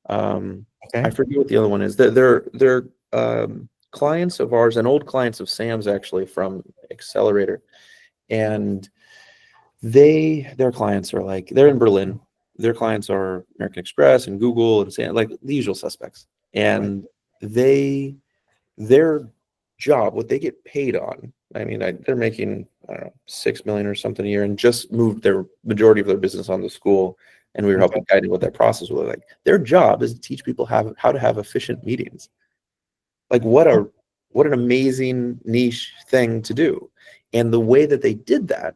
Speaker 1: I forget what the other one is. They're clients of ours and old clients of Sam's, actually, from Accelerator, and their clients are like, they're in Berlin. Their clients are American Express and Google and Sam, like the usual suspects. And their job, what they get paid on, I mean, they're making, I don't know, 6 million or something a year, and just moved their majority of their business on the school. And we were helping guide what that process was like. Their job is to teach people how to have efficient meetings. Like, what an amazing niche thing to do. And the way that they did that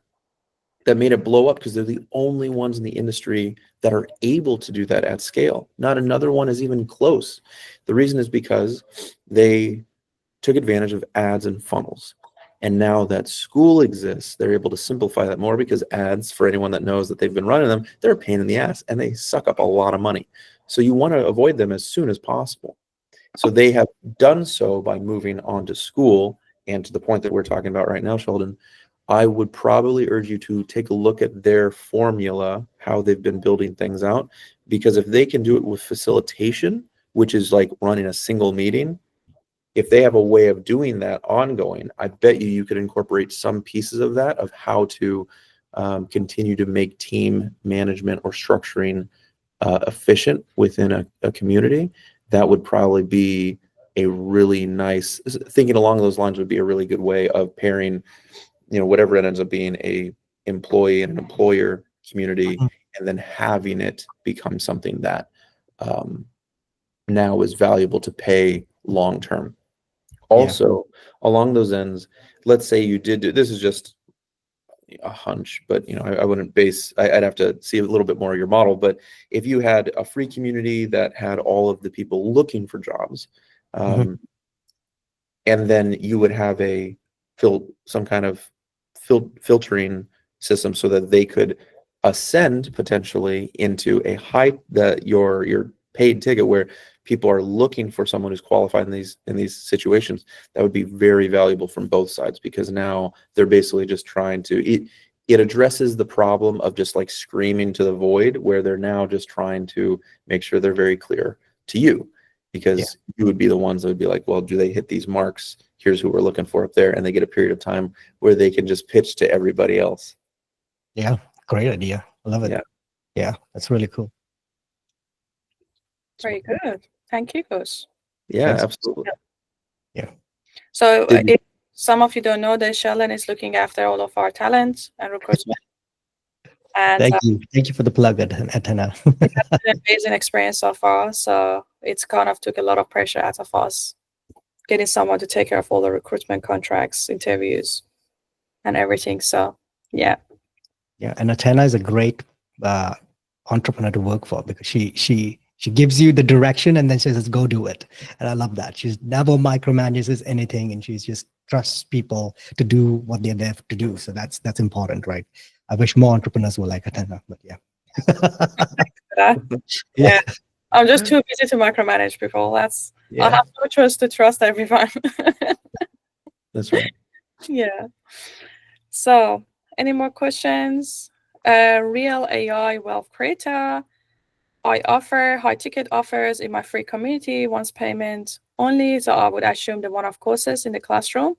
Speaker 1: made it blow up, because they're the only ones in the industry that are able to do that at scale. Not another one is even close. The reason is because they took advantage of ads and funnels. And now that school exists, they're able to simplify that more, because ads, for anyone that knows that they've been running them, they're a pain in the ass and they suck up a lot of money. So you want to avoid them as soon as possible. So they have done so by moving on to school. And to the point that we're talking about right now, Sheldon, I would probably urge you to take a look at their formula, how they've been building things out, because if they can do it with facilitation, which is like running a single meeting, if they have a way of doing that ongoing, I bet you could incorporate some pieces of that, of how to continue to make team management or structuring efficient within a community. That would probably be a really nice, thinking along those lines would be a really good way of pairing, whatever it ends up being, a employee and an employer community, and then having it become something that now is valuable to pay long term.
Speaker 4: Yeah.
Speaker 1: Also, along those ends, let's say you did do, this is just a hunch, but I wouldn't base, I'd have to see a little bit more of your model. But if you had a free community that had all of the people looking for jobs, and then you would have some kind of filtering system so that they could ascend potentially into your paid ticket, where people are looking for someone who's qualified in these situations. That would be very valuable from both sides, because now they're basically just trying to it addresses the problem of just like screaming to the void, where they're now just trying to make sure they're very clear to you, because you would be the ones that would be like, well, do they hit these marks? Here's who we're looking for up there. And they get a period of time where they can just pitch to everybody else.
Speaker 4: Yeah, great idea. I love it. Yeah, that's really cool.
Speaker 2: Very good. Thank you, Gus.
Speaker 1: Yeah,
Speaker 4: Thanks.
Speaker 1: absolutely.
Speaker 4: Yeah.
Speaker 2: So if some of you don't know, that Sheldon is looking after all of our talent and recruitment. And
Speaker 4: Thank you. Thank you for the plug, Atena.
Speaker 2: it's an amazing experience so far. So it's kind of took a lot of pressure out of us, getting someone to take care of all the recruitment contracts, interviews, and everything. So yeah.
Speaker 4: Yeah, and Atena is a great entrepreneur to work for, because she gives you the direction and then she says, go do it. And I love that. She's never micromanages anything, and she's just trusts people to do what they're there to do. So that's important, right? I wish more entrepreneurs were like Atena, but yeah.
Speaker 2: Yeah. I'm just too busy to micromanage people. I have no choice to trust everyone.
Speaker 1: That's right.
Speaker 2: Yeah. So, any more questions? Real AI wealth creator. I offer high ticket offers in my free community, once payment only. So I would assume the one-off courses in the classroom.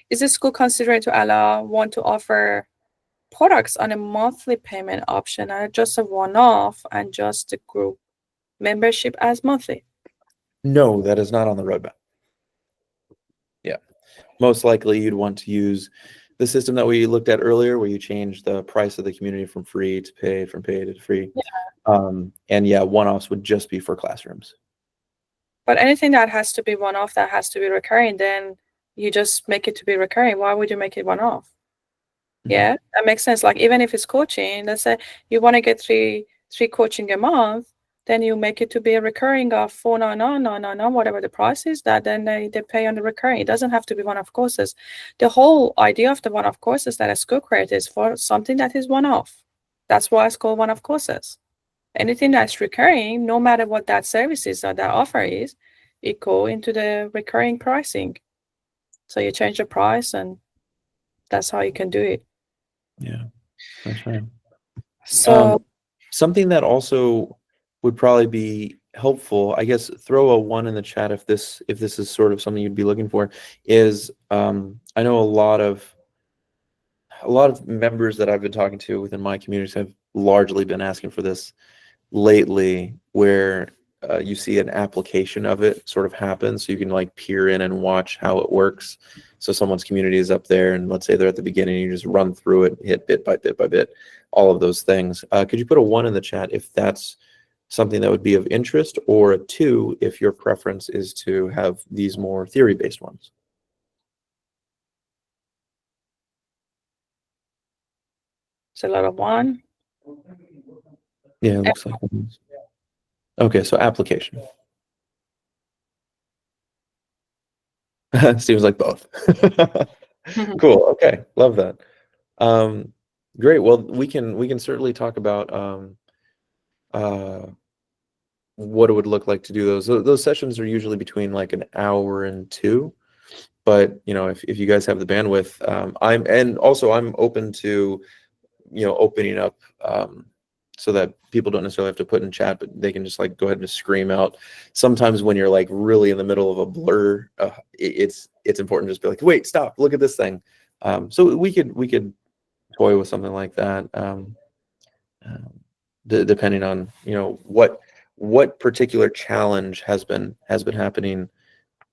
Speaker 2: Is the school considering to allow one to offer products on a monthly payment option, and just a one-off, and just the group membership as monthly?
Speaker 1: No, that is not on the roadmap. Yeah, most likely you'd want to use the system that we looked at earlier, where you change the price of the community from free to paid, from paid to free. And yeah, one-offs would just be for classrooms.
Speaker 2: But anything that has to be one-off, that has to be recurring, then you just make it to be recurring. Why would you make it one-off? Yeah, that makes sense. Like, even if it's coaching, let's say you want to get three coaching a month, then you make it to be a recurring of $499, whatever the price is, that then they pay on the recurring. It doesn't have to be one-off courses. The whole idea of the one-off courses that a school creates is for something that is one-off. That's why it's called one-off courses. Anything that's recurring, no matter what that service is or that offer is, it go into the recurring pricing. So you change the price, and that's how you can do it.
Speaker 1: Yeah, that's right.
Speaker 2: So
Speaker 1: something that also would probably be helpful, I guess, throw a 1 in the chat if this is sort of something you'd be looking for, is I know a lot of members that I've been talking to within my communities have largely been asking for this lately, where you see an application of it sort of happen, so you can like peer in and watch how it works. So someone's community is up there, and let's say they're at the beginning, you just run through it, hit bit by bit by bit, all of those things. Could you put a 1 in the chat if that's something that would be of interest, or a 2 if your preference is to have these more theory-based ones?
Speaker 2: it's a lot of 1.
Speaker 1: Yeah, it looks like it is. Okay, so application. Seems like both. Cool. Okay, love that. Great. Well, we can certainly talk about what it would look like to do those. Those sessions are usually between like an hour and 2. But if you guys have the bandwidth, I'm open to opening up so that people don't necessarily have to put in chat, but they can just like go ahead and just scream out. Sometimes when you're like really in the middle of a blur, it's important to just be like, wait, stop, look at this thing. So we could toy with something like that, depending on what particular challenge has been happening,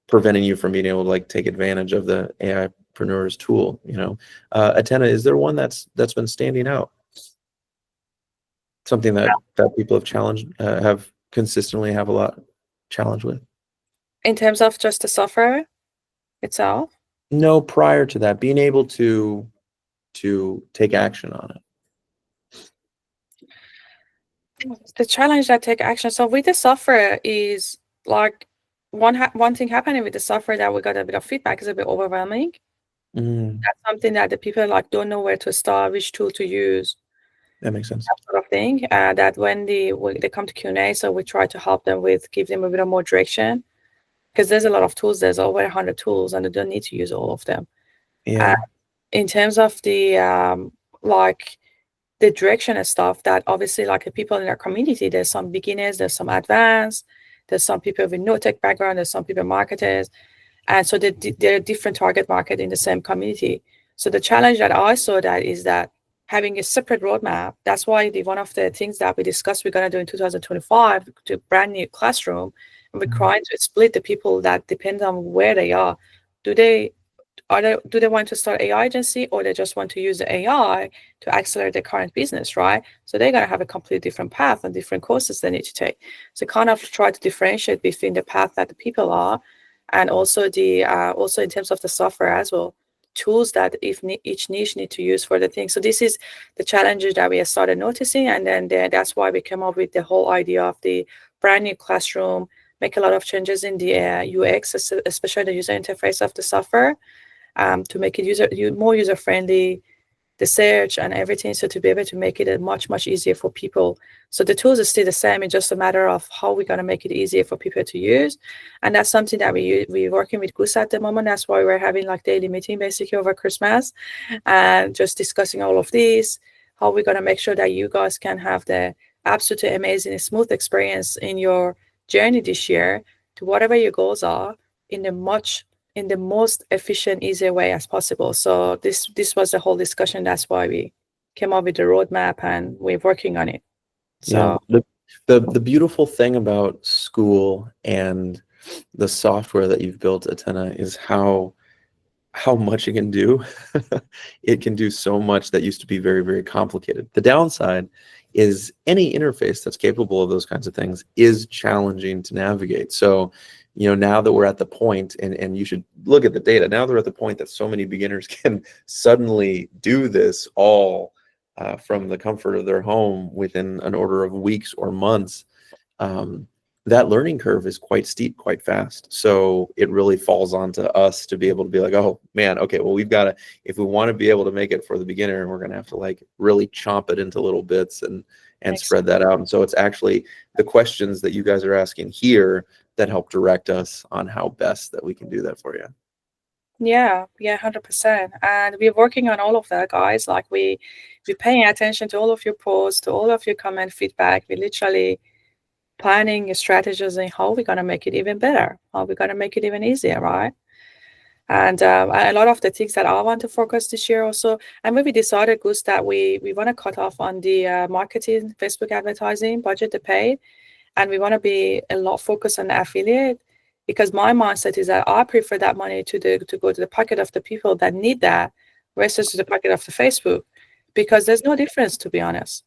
Speaker 1: preventing you from being able to like take advantage of the Aipreneurs tool. Atena, is there one that's been standing out? Something that people have challenged, have consistently have a lot? challenged with?
Speaker 2: In terms of just the software itself?
Speaker 1: No, prior to that, being able to take action on it.
Speaker 2: The challenge that take action. So with the software is like one thing happening with the software that we got a bit of feedback is a bit overwhelming.
Speaker 1: Mm,
Speaker 2: That's something that the people like don't know where to start, which tool to use,
Speaker 1: that makes sense.
Speaker 2: that sort of thing. That when they come to Q&A, so we try to help them with, give them a bit of more direction, because there's a lot of tools. There's over 100 tools, and they don't need to use all of them.
Speaker 1: Yeah.
Speaker 2: In terms of the like the direction and stuff, that obviously like the people in our community, there's some beginners, there's some advanced, there's some people with no tech background, there's some people marketers, and so there are different target market in the same community. So the challenge that I saw that is that having a separate roadmap. That's why one of the things that we discussed we're going to do in 2025 to brand new classroom, and we're trying to split the people that depend on where they are. Do they want to start AI agency, or they just want to use the AI to accelerate their current business, right? So they're going to have a completely different path and different courses they need to take. So kind of try to differentiate between the path that the people are, and also the also in terms of the software as well, tools that each niche need to use for the thing. So this is the challenges that we have started noticing, and then that's why we came up with the whole idea of the brand new classroom, make a lot of changes in the UX, especially the user interface of the software, to make it more user-friendly, the search and everything, so to be able to make it much easier for people. So the tools are still the same. It's just a matter of how we're going to make it easier for people to use. And that's something that we're working with Goose at the moment. That's why we're having like daily meeting basically over Christmas, and just discussing all of these, how we're going to make sure that you guys can have the absolutely amazing, smooth experience in your journey this year to whatever your goals are in the most efficient, easier way as possible. So this was the whole discussion. That's why we came up with the roadmap, and we're working on it. So
Speaker 1: yeah, the beautiful thing about Skool and the software that you've built, Atena, is how much it can do. It can do so much that used to be very, very complicated. The downside is any interface that's capable of those kinds of things is challenging to navigate. So, now that we're at the point, and you should look at the data, now they're at the point that so many beginners can suddenly do this all from the comfort of their home within an order of weeks or months. That learning curve is quite steep, quite fast. So it really falls onto us to be able to be like, oh man, okay, well, we've got to, if we want to be able to make it for the beginner, we're going to have to like really chomp it into little bits and spread that out. And so it's actually the questions that you guys are asking here that help direct us on how best that we can do that for you.
Speaker 2: yeah, 100%. And we're working on all of that, guys. Like we're paying attention to all of your posts, to all of your comment feedback. We're literally planning strategies in how we're going to make it even better, how we're going to make it even easier, right? And a lot of the things that I want to focus this year also, and maybe decided, Gus, that we want to cut off on the marketing, Facebook advertising budget, the paid, and we want to be a lot focused on the affiliate, because my mindset is that I prefer that money to go to the pocket of the people that need that versus to the pocket of the Facebook, because there's no difference, to be honest.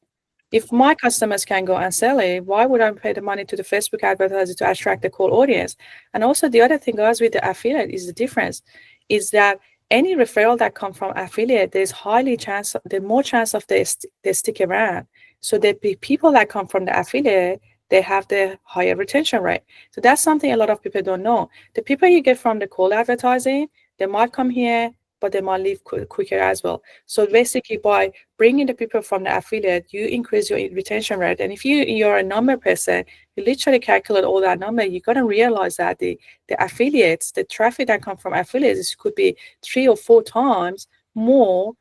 Speaker 2: If my customers can go and sell it, why would I pay the money to the Facebook advertiser to attract the cold audience? And also the other thing, guys, with the affiliate is the difference is that any referral that come from affiliate, there's more chance of they stick around. So the people that come from the affiliate, they have the higher retention rate. So that's something a lot of people don't know. The people you get from the cold advertising, they might come here, but they might leave quicker as well. So basically, by bringing the people from the affiliate, you increase your retention rate. And if you're a number person, you literally calculate all that number, you're going to realize that the affiliates, the traffic that come from affiliates could be 3 or 4 times more,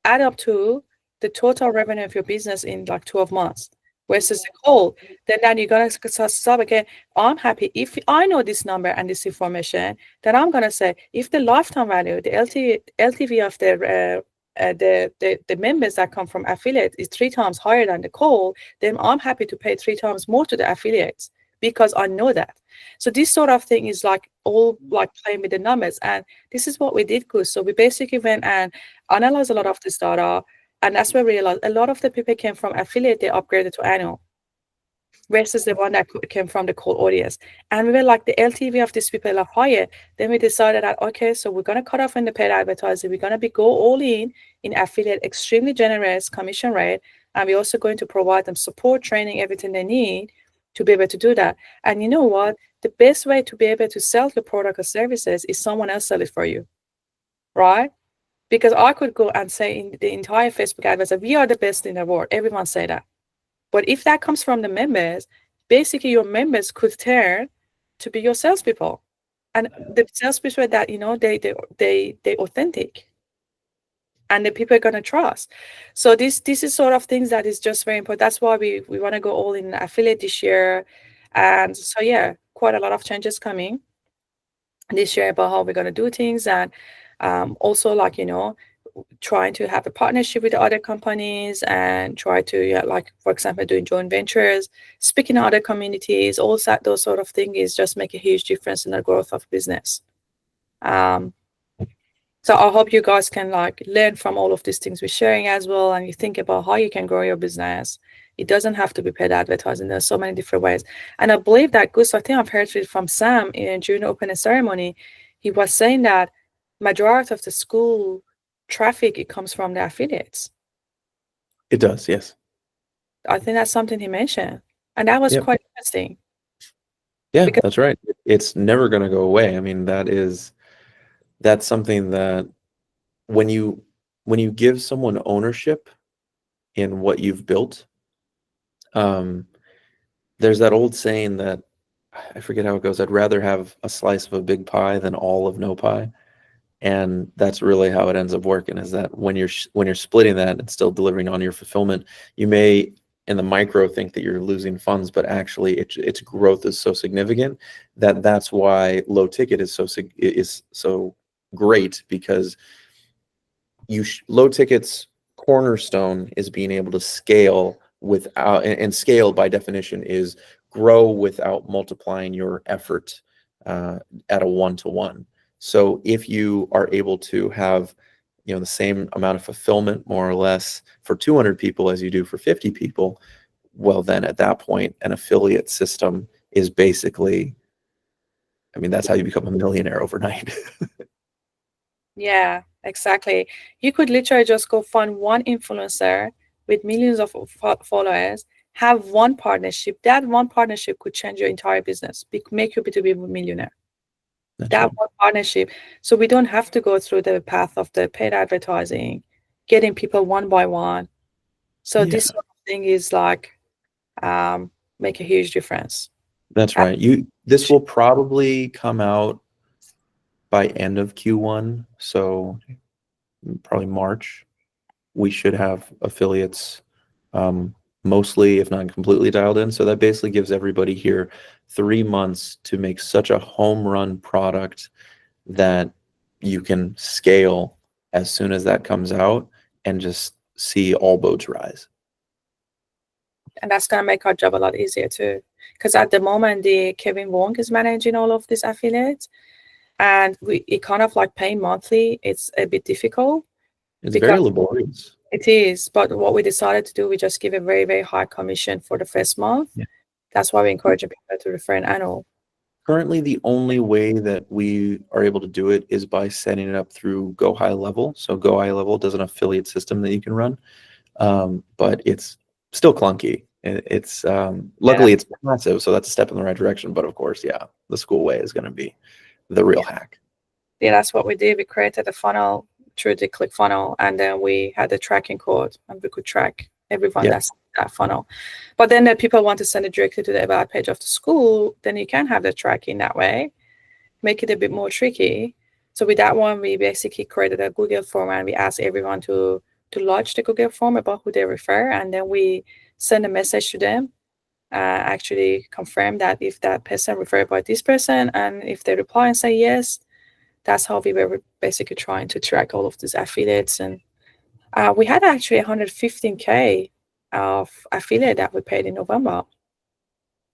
Speaker 2: add up to the total revenue of your business in like 12 months. Versus the cold, then you're going to stop again. I'm happy if I know this number and this information, then I'm going to say if the lifetime value, the LTV of the members that come from affiliate is 3 times higher than the cold, then I'm happy to pay 3 times more to the affiliates because I know that. So this sort of thing is like all like playing with the numbers, and this is what we did, Gus. So we basically went and analyzed a lot of this data. And that's where we realized a lot of the people came from affiliate, they upgraded to annual. versus the one that came from the cold audience. And we were like, the LTV of these people are higher. Then we decided that, okay, so we're going to cut off in the paid advertising. We're going to go all in affiliate, extremely generous commission rate. And we're also going to provide them support, training, everything they need to be able to do that. And you know what? The best way to be able to sell your product or services is someone else sell it for you, right? Because I could go and say in the entire Facebook adverts, we are the best in the world. Everyone say that. But if that comes from the members, basically your members could turn to be your salespeople, and the salespeople that they authentic, and the people are gonna trust. So this is sort of things that is just very important. That's why we want to go all in affiliate this year, and so yeah, quite a lot of changes coming this year about how we're gonna do things, and also like trying to have a partnership with other companies and try to like, for example, doing joint ventures, speaking to other communities, all that, those sort of things is just make a huge difference in the growth of business. So I hope you guys can like learn from all of these things we're sharing as well, and you think about how you can grow your business. It doesn't have to be paid advertising. There's so many different ways. And I believe that Gus, I think I've heard it from Sam during the opening ceremony. He was saying that majority of the school traffic, it comes from the affiliates.
Speaker 1: It does, yes.
Speaker 2: I think that's something he mentioned, and that was quite interesting.
Speaker 1: Yeah, that's right. It's never going to go away. I mean, that's something that when you give someone ownership in what you've built, there's that old saying that I forget how it goes. I'd rather have a slice of a big pie than all of no pie. And that's really how it ends up working, is that when you're splitting that and still delivering on your fulfillment, you may in the micro think that you're losing funds, but actually its growth is so significant that's why low ticket is so great, because low ticket's cornerstone is being able to scale without, and scale by definition is grow without multiplying your effort at a 1-to-1. So if you are able to have, the same amount of fulfillment, more or less, for 200 people as you do for 50 people, well, then at that point, an affiliate system is basically, I mean, that's how you become a millionaire overnight.
Speaker 2: Yeah, exactly. You could literally just go find one influencer with millions of followers, have one partnership. That one partnership could change your entire business, make you to be a millionaire. That one partnership. So we don't have to go through the path of the paid advertising, getting people one by one. So this sort of thing is like make a huge difference.
Speaker 1: That's right. This will probably come out by end of Q1, so probably March. We should have affiliates mostly, if not completely, dialed in. So that basically gives everybody here 3 months to make such a home run product that you can scale as soon as that comes out and just see all boats rise.
Speaker 2: And that's going to make our job a lot easier too. Because at the moment, Kevin Wong is managing all of these affiliates, and it kind of like paying monthly. It's a bit difficult.
Speaker 1: It's very laborious.
Speaker 2: It is, but what we decided to do, we just give a very, very high commission for the first month. Yeah. That's why we encourage people to refer an annual.
Speaker 1: Currently, the only way that we are able to do it is by setting it up through Go High Level. So Go High Level does an affiliate system that you can run, but it's still clunky. It's luckily it's massive, so that's a step in the right direction. But of course, the school way is going to be the real hack.
Speaker 2: Yeah, that's what we did. We created a funnel through the click funnel, and then we had a tracking code, and we could track everyone that's in that funnel. But then the people want to send it directly to the about page of the school, then you can have the tracking that way, make it a bit more tricky. So with that one, we basically created a Google form, and we asked everyone to lodge the Google form about who they refer, and then we send a message to them, actually confirm that if that person referred by this person, and if they reply and say yes, that's how we were basically trying to track all of these affiliates. And we had actually 115K of affiliate that we paid in November.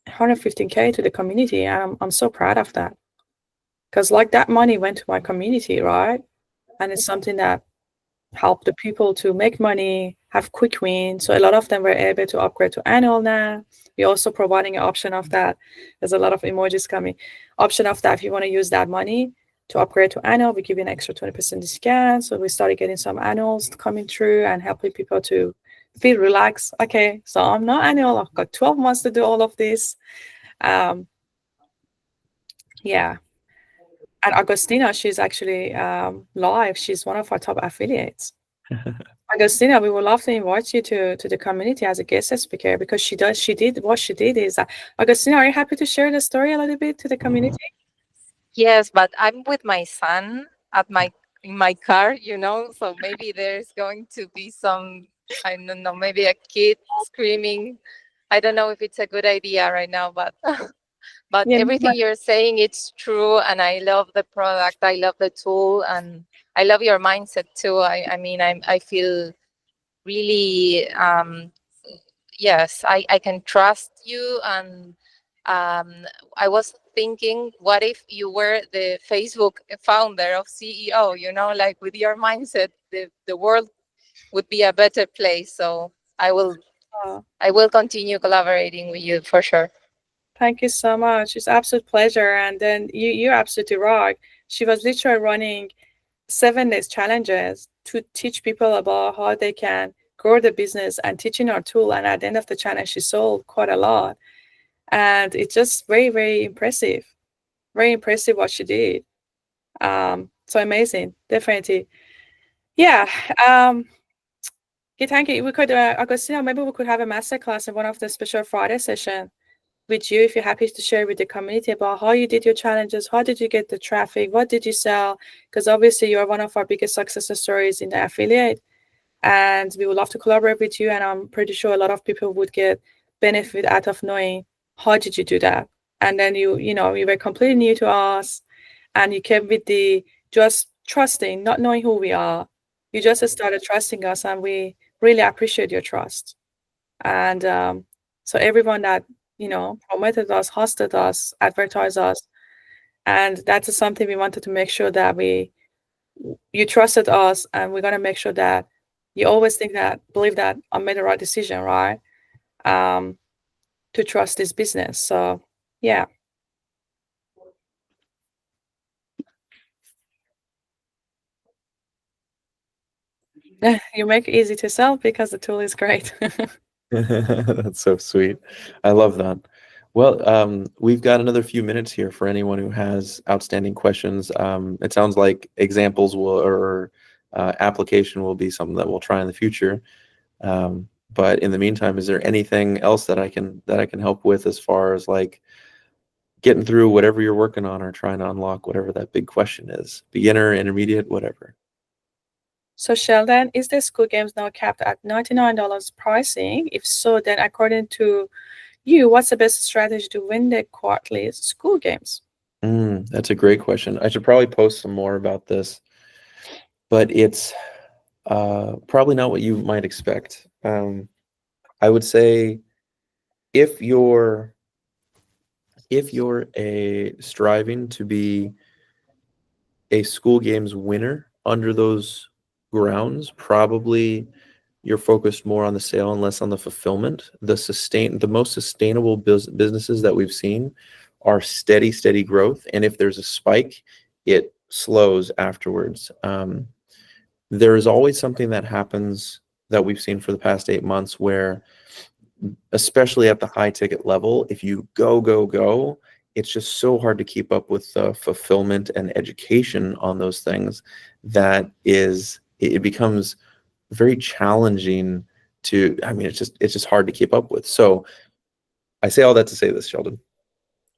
Speaker 2: 115K to the community, and I'm so proud of that, because like that money went to my community, right? And it's something that helped the people to make money, have quick wins. So a lot of them were able to upgrade to annual now. We're also providing an option of that. There's a lot of emojis coming. Option of that, if you want to use that money to upgrade to annual, we give you an extra 20% discount. So we started getting some annuals coming through and helping people to feel relaxed. Okay, so I'm not annual. I've got 12 months to do all of this. Yeah. And Agostina, she's actually live. She's one of our top affiliates. Agostina, we would love to invite you to the community as a guest speaker because she did is Agostina, are you happy to share the story a little bit to the community?
Speaker 5: Yes, but I'm with my son in my car, so maybe there's going to be some, I don't know, maybe a kid screaming. I don't know if it's a good idea right now, but
Speaker 2: Yeah,
Speaker 5: everything you're saying, it's true, and I love the product, I love the tool, and I love your mindset too. I mean, I feel really, yes, I can trust you. And I was thinking, what if you were the Facebook founder of CEO, like with your mindset, the world would be a better place. So I will continue collaborating with you for sure.
Speaker 2: Thank you so much. It's absolute pleasure. And then you're absolutely right. She was literally running 7 days challenges to teach people about how they can grow the business and teaching our tool. And at the end of the challenge, she sold quite a lot. And it's just very, very impressive. Very impressive what she did. So amazing, definitely. Yeah. Okay, thank you. We could, Agostina, maybe we could have a masterclass in one of the special Friday session with you if you're happy to share with the community about how you did your challenges, how did you get the traffic, what did you sell? Because obviously you're one of our biggest success stories in the affiliate, and we would love to collaborate with you. And I'm pretty sure a lot of people would get benefit out of knowing how did you do that. And then you were completely new to us, and you came with the just trusting, not knowing who we are. You just started trusting us, and we really appreciate your trust. And so everyone that promoted us, hosted us, advertised us, and that's something we wanted to make sure that you trusted us, and we're gonna make sure that you always believe that I made the right decision, right? To trust this business. So yeah. You make it easy to sell because the tool is great.
Speaker 1: That's so sweet. I love that. Well, we've got another few minutes here for anyone who has outstanding questions. It sounds like examples or application will be something that we'll try in the future. But in the meantime, is there anything else that I can help with as far as like getting through whatever you're working on or trying to unlock whatever that big question is? Beginner, intermediate, whatever.
Speaker 2: So Sheldon, is the Skool Games now capped at $99 pricing? If so, then according to you, what's the best strategy to win the quarterly Skool Games?
Speaker 1: That's a great question. I should probably post some more about this, but it's probably not what you might expect. I would say if you're striving to be a Skool Games winner under those grounds, probably you're focused more on the sale and less on the fulfillment. The most sustainable businesses that we've seen are steady growth, and if there's a spike, it slows afterwards. There is always something that happens that we've seen for the past 8 months where, especially at the high ticket level, if you go, it's just so hard to keep up with the fulfillment and education on those things that it becomes very challenging it's just hard to keep up with. So I say all that to say this, Sheldon.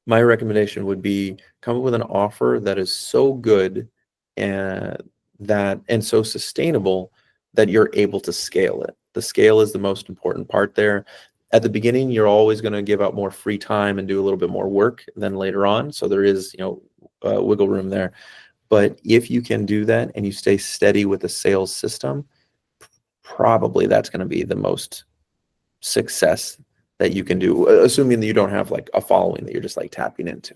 Speaker 1: My recommendation would be come up with an offer that is so good and so sustainable that you're able to scale it. The scale is the most important part there. At the beginning, you're always going to give out more free time and do a little bit more work than later on. So there is, wiggle room there. But if you can do that and you stay steady with the sales system, probably that's going to be the most success that you can do, assuming that you don't have like a following that you're just like tapping into.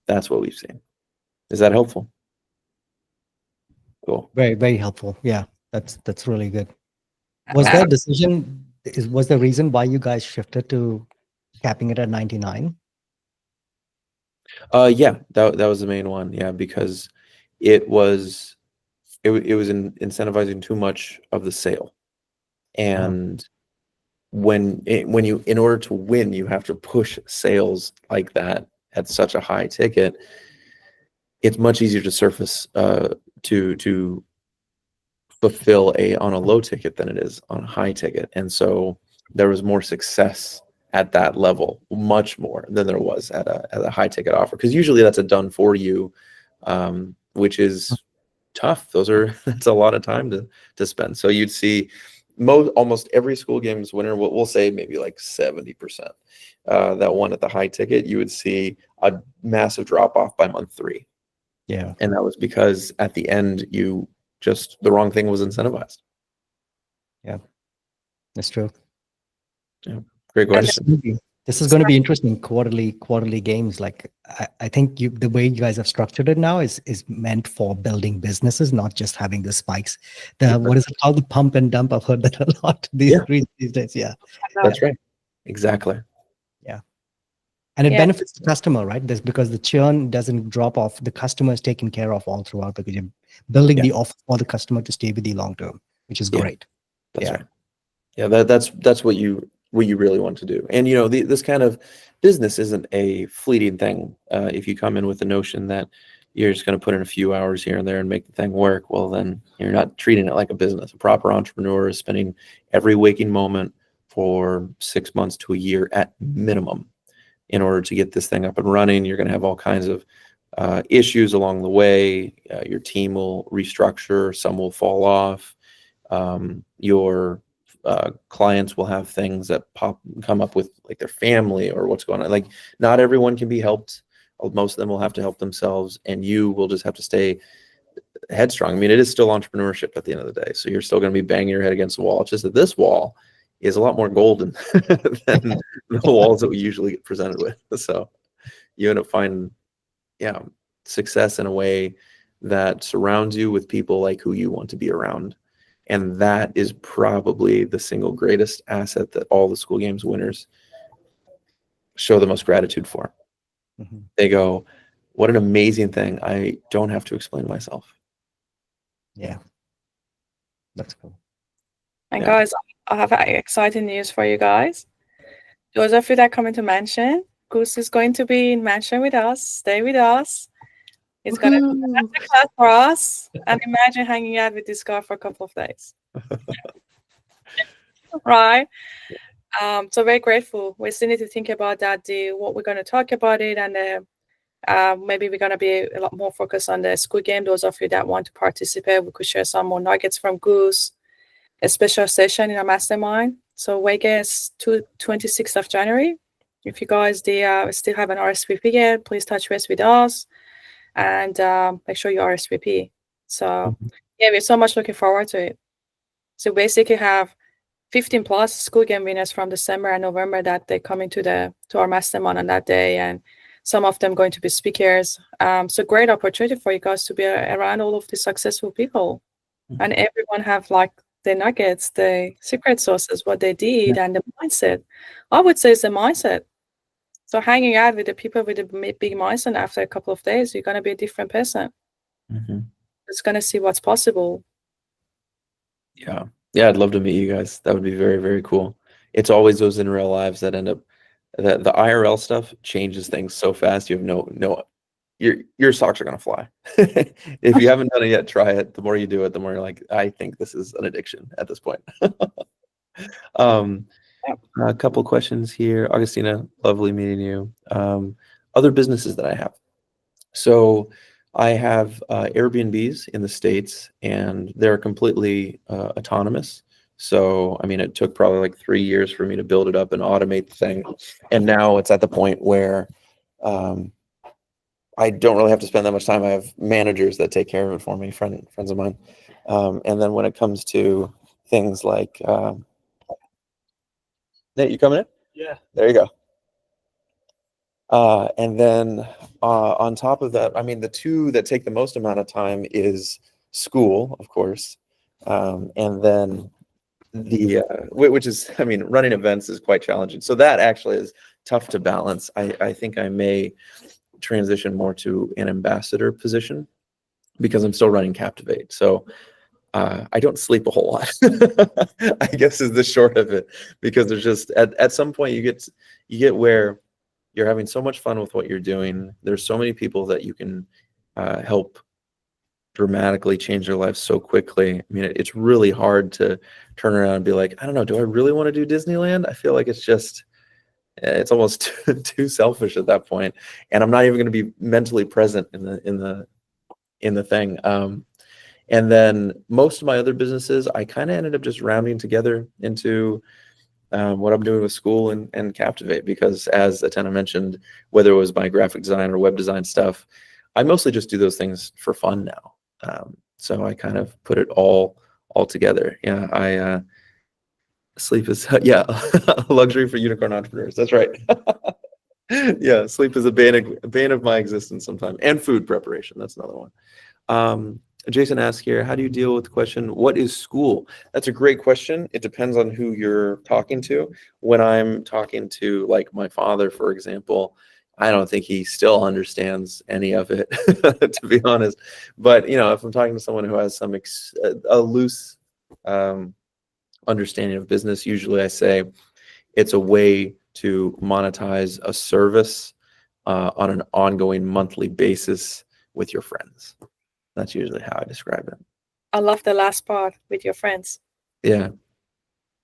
Speaker 1: That's what we've seen. Is that helpful? Cool.
Speaker 4: Very, very helpful. Yeah, that's really good. Was there a decision? Was the reason why you guys shifted to capping it at 99?
Speaker 1: Yeah, that was the main one. Yeah, because it was incentivizing too much of the sale, and when you, in order to win, you have to push sales like that at such a high ticket. It's much easier to surface to fulfill on a low ticket than it is on a high ticket, and so there was more success at that level, much more than there was at a high ticket offer, because usually that's a done for you, which is tough. That's a lot of time to spend. So you'd see almost every school games winner, we'll say maybe like 70%, that won at the high ticket, you would see a massive drop off by month 3.
Speaker 4: Yeah.
Speaker 1: And that was because at the end, the wrong thing was incentivized.
Speaker 4: Yeah, that's true.
Speaker 1: Yeah. Great question.
Speaker 4: This is going to be interesting. Quarterly games. Like I think the way you guys have structured it now is meant for building businesses, not just having the spikes. What is it called? The pump and dump. I've heard that a lot these days. Yeah,
Speaker 1: that's right. Exactly.
Speaker 4: Yeah, and it benefits the customer, right? This because the churn doesn't drop off. The customer is taken care of all throughout because you're building the offer for the customer to stay with you long term, which is great.
Speaker 1: That's right. Yeah, that's what you really want to do. And this kind of business isn't a fleeting thing. If you come in with the notion that you're just going to put in a few hours here and there and make the thing work, well, then you're not treating it like a business. A proper entrepreneur is spending every waking moment for 6 months to a year at minimum in order to get this thing up and running. You're going to have all kinds of issues along the way. Your team will restructure. Some will fall off. Your clients will have things that come up with, like their family or what's going on. Like, not everyone can be helped. Most of them will have to help themselves, and you will just have to stay headstrong. I mean, it is still entrepreneurship at the end of the day. So you're still going to be banging your head against the wall. It's just that this wall is a lot more golden than the walls that we usually get presented with. So you end up finding, success in a way that surrounds you with people like who you want to be around. And that is probably the single greatest asset that all the school games winners show the most gratitude for. Mm-hmm. They go, what an amazing thing. I don't have to explain myself.
Speaker 4: Yeah. That's cool.
Speaker 2: And guys, I have exciting news for you guys. Those of you that come into Mansion, Goose is going to be in Mansion with us. Stay with us. It's going to be a class for us. And imagine hanging out with this guy for a couple of days. Right? So very grateful. We still need to think about that, what we're going to talk about it. And maybe we're going to be a lot more focused on the school game. Those of you that want to participate, we could share some more nuggets from Goose. A special session in our mastermind. So Vegas, 26th of January. If you guys still have an RSVP yet, please touch base with us and make sure you RSVP. So we're so much looking forward to it. So basically have 15 plus school game winners from December and November that they come into our mastermind on that day, and some of them going to be speakers. So great opportunity for you guys to be around all of these successful people, and everyone have like the nuggets, the secret sources, what they did, and the mindset. I would say it's the mindset. So hanging out with the people with a big mindset, after a couple of days, you're going to be a different person. Mm-hmm. It's going to see what's possible.
Speaker 1: Yeah, I'd love to meet you guys. That would be very, very cool. It's always those in real lives that end up, that the IRL stuff changes things so fast. You have no your socks are going to fly. If you haven't done it yet, try it. The more you do it, the more you're like, I think this is an addiction at this point. A couple questions here. Augustina, lovely meeting you. Other businesses that I have. So I have Airbnbs in the States, and they're completely autonomous. So, I mean, it took probably like 3 years for me to build it up and automate the thing. And now it's at the point where I don't really have to spend that much time. I have managers that take care of it for me, friends of mine. And then when it comes to things like, Nate, you coming in?
Speaker 6: Yeah.
Speaker 1: There you go. And then on top of that, I mean, the two that take the most amount of time is Skool, of course, and then which is, I mean, running events is quite challenging. So that actually is tough to balance. I think I may transition more to an ambassador position because I'm still running Captivate. So I don't sleep a whole lot, I guess is the short of it, because there's just at some point you get where you're having so much fun with what you're doing. There's so many people that you can help dramatically change their lives so quickly. I mean, it's really hard to turn around and be like, I don't know, do I really want to do Disneyland? I feel like it's almost too selfish at that point, and I'm not even going to be mentally present in the thing. And then most of my other businesses, I kind of ended up just rounding together into what I'm doing with Skool and Captivate, because as Atena mentioned, whether it was my graphic design or web design stuff, I mostly just do those things for fun now. So I kind of put it all together. Yeah, sleep is a luxury for unicorn entrepreneurs. That's right. Yeah, sleep is a bane of my existence sometimes, and food preparation. That's another one. Jason asks here, how do you deal with the question, what is Skool? That's a great question. It depends on who you're talking to. When I'm talking to like my father, for example, I don't think he still understands any of it, to be honest. But if I'm talking to someone who has a loose understanding of business, usually I say it's a way to monetize a service on an ongoing monthly basis with your friends. That's usually how I describe it.
Speaker 2: I love the last part, with your friends.
Speaker 1: Yeah,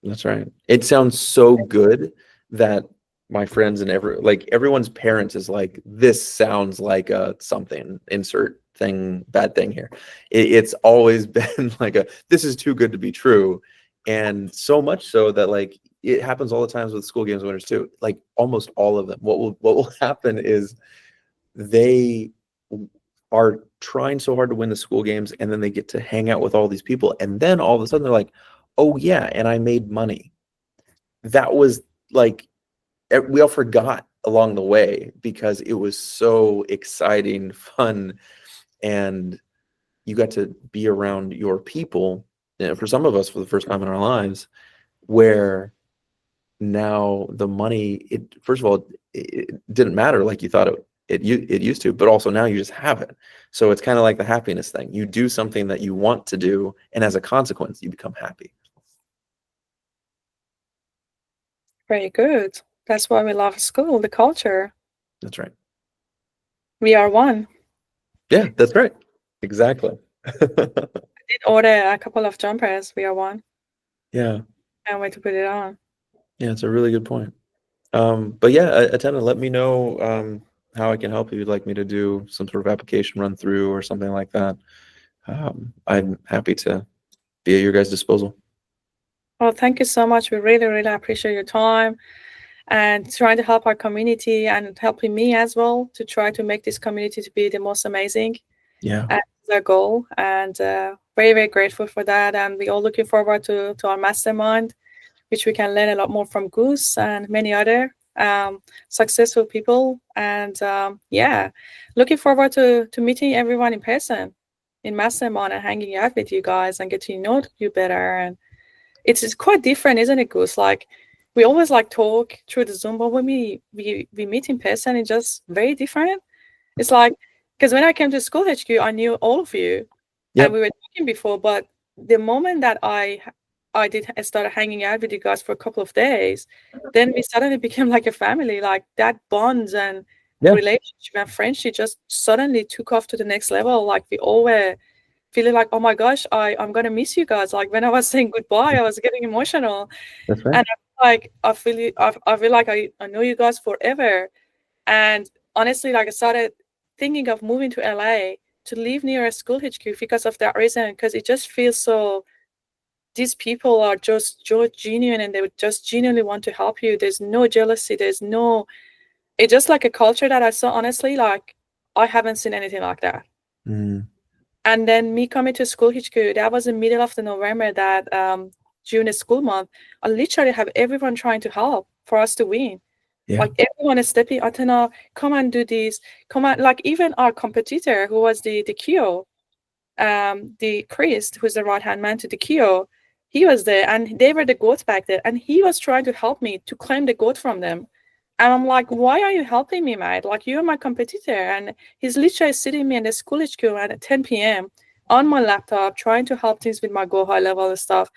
Speaker 1: that's right. It sounds so good that my friends and everyone's parents is like, this sounds like a something, insert thing, bad thing here. It's always been like this is too good to be true. And so much so that like it happens all the times with school games winners too. Like almost all of them. What will happen is they are trying so hard to win the school games, and then they get to hang out with all these people, and then all of a sudden they're like, oh yeah, and I made money. That was like, we all forgot along the way because it was so exciting, fun, and you got to be around your people, for some of us for the first time in our lives, where now the money, first of all, it didn't matter like you thought it used to, but also now you just have it. So it's kind of like the happiness thing. You do something that you want to do, and as a consequence, you become happy.
Speaker 2: Very good. That's why we love school, the culture.
Speaker 1: That's right.
Speaker 2: We are one.
Speaker 1: Yeah, that's right. Exactly.
Speaker 2: I did order a couple of jumpers. We are one.
Speaker 1: Yeah.
Speaker 2: Can't wait to put it on.
Speaker 1: Yeah, it's a really good point. But yeah, Atena, let me know how I can help you. You'd like me to do some sort of application run through or something like that. I'm happy to be at your guys' disposal.
Speaker 2: Well, thank you so much. We really, really appreciate your time and trying to help our community and helping me as well to try to make this community to be the most amazing.
Speaker 1: Yeah.
Speaker 2: That's our goal, and very, very grateful for that. And we're all looking forward to our mastermind, which we can learn a lot more from Goose and many other successful people. And yeah, looking forward to meeting everyone in person in mastermind and hanging out with you guys and getting to know you better. And it's quite different, isn't it, Goose? Like, we always like talk through the Zoom, but when we meet in person, it's just very different. It's like, because when I came to Skool HQ, I knew all of you, and we were talking before. But the moment that I started hanging out with you guys for a couple of days, then we suddenly became like a family. Like that bonds and relationship and friendship just suddenly took off to the next level. Like we all were feeling like, oh my gosh, I'm gonna miss you guys. Like when I was saying goodbye, I was getting emotional.
Speaker 1: That's right.
Speaker 2: And I feel like I know you guys forever. And honestly, like I started thinking of moving to LA to live near a Skool HQ because of that reason, because it just feels so, these people are just genuine and they would just genuinely want to help you. There's no jealousy. It's just like a culture that I saw, honestly, like I haven't seen anything like that. And then me coming to Skool HQ, that was in the middle of the November, that June is school month. I literally have everyone trying to help for us to win. Yeah. Like everyone is stepping, Atena, come and do this. Come on, like even our competitor who was the Kyo, the Chris, who's the right-hand man to the Kyo, He was there, and they were the goats back there, and he was trying to help me to claim the goat from them. And I'm like, why are you helping me, mate? Like, you're my competitor. And he's literally sitting me in the school HQ at 10 p.m. on my laptop, trying to help things with my Go High level and stuff.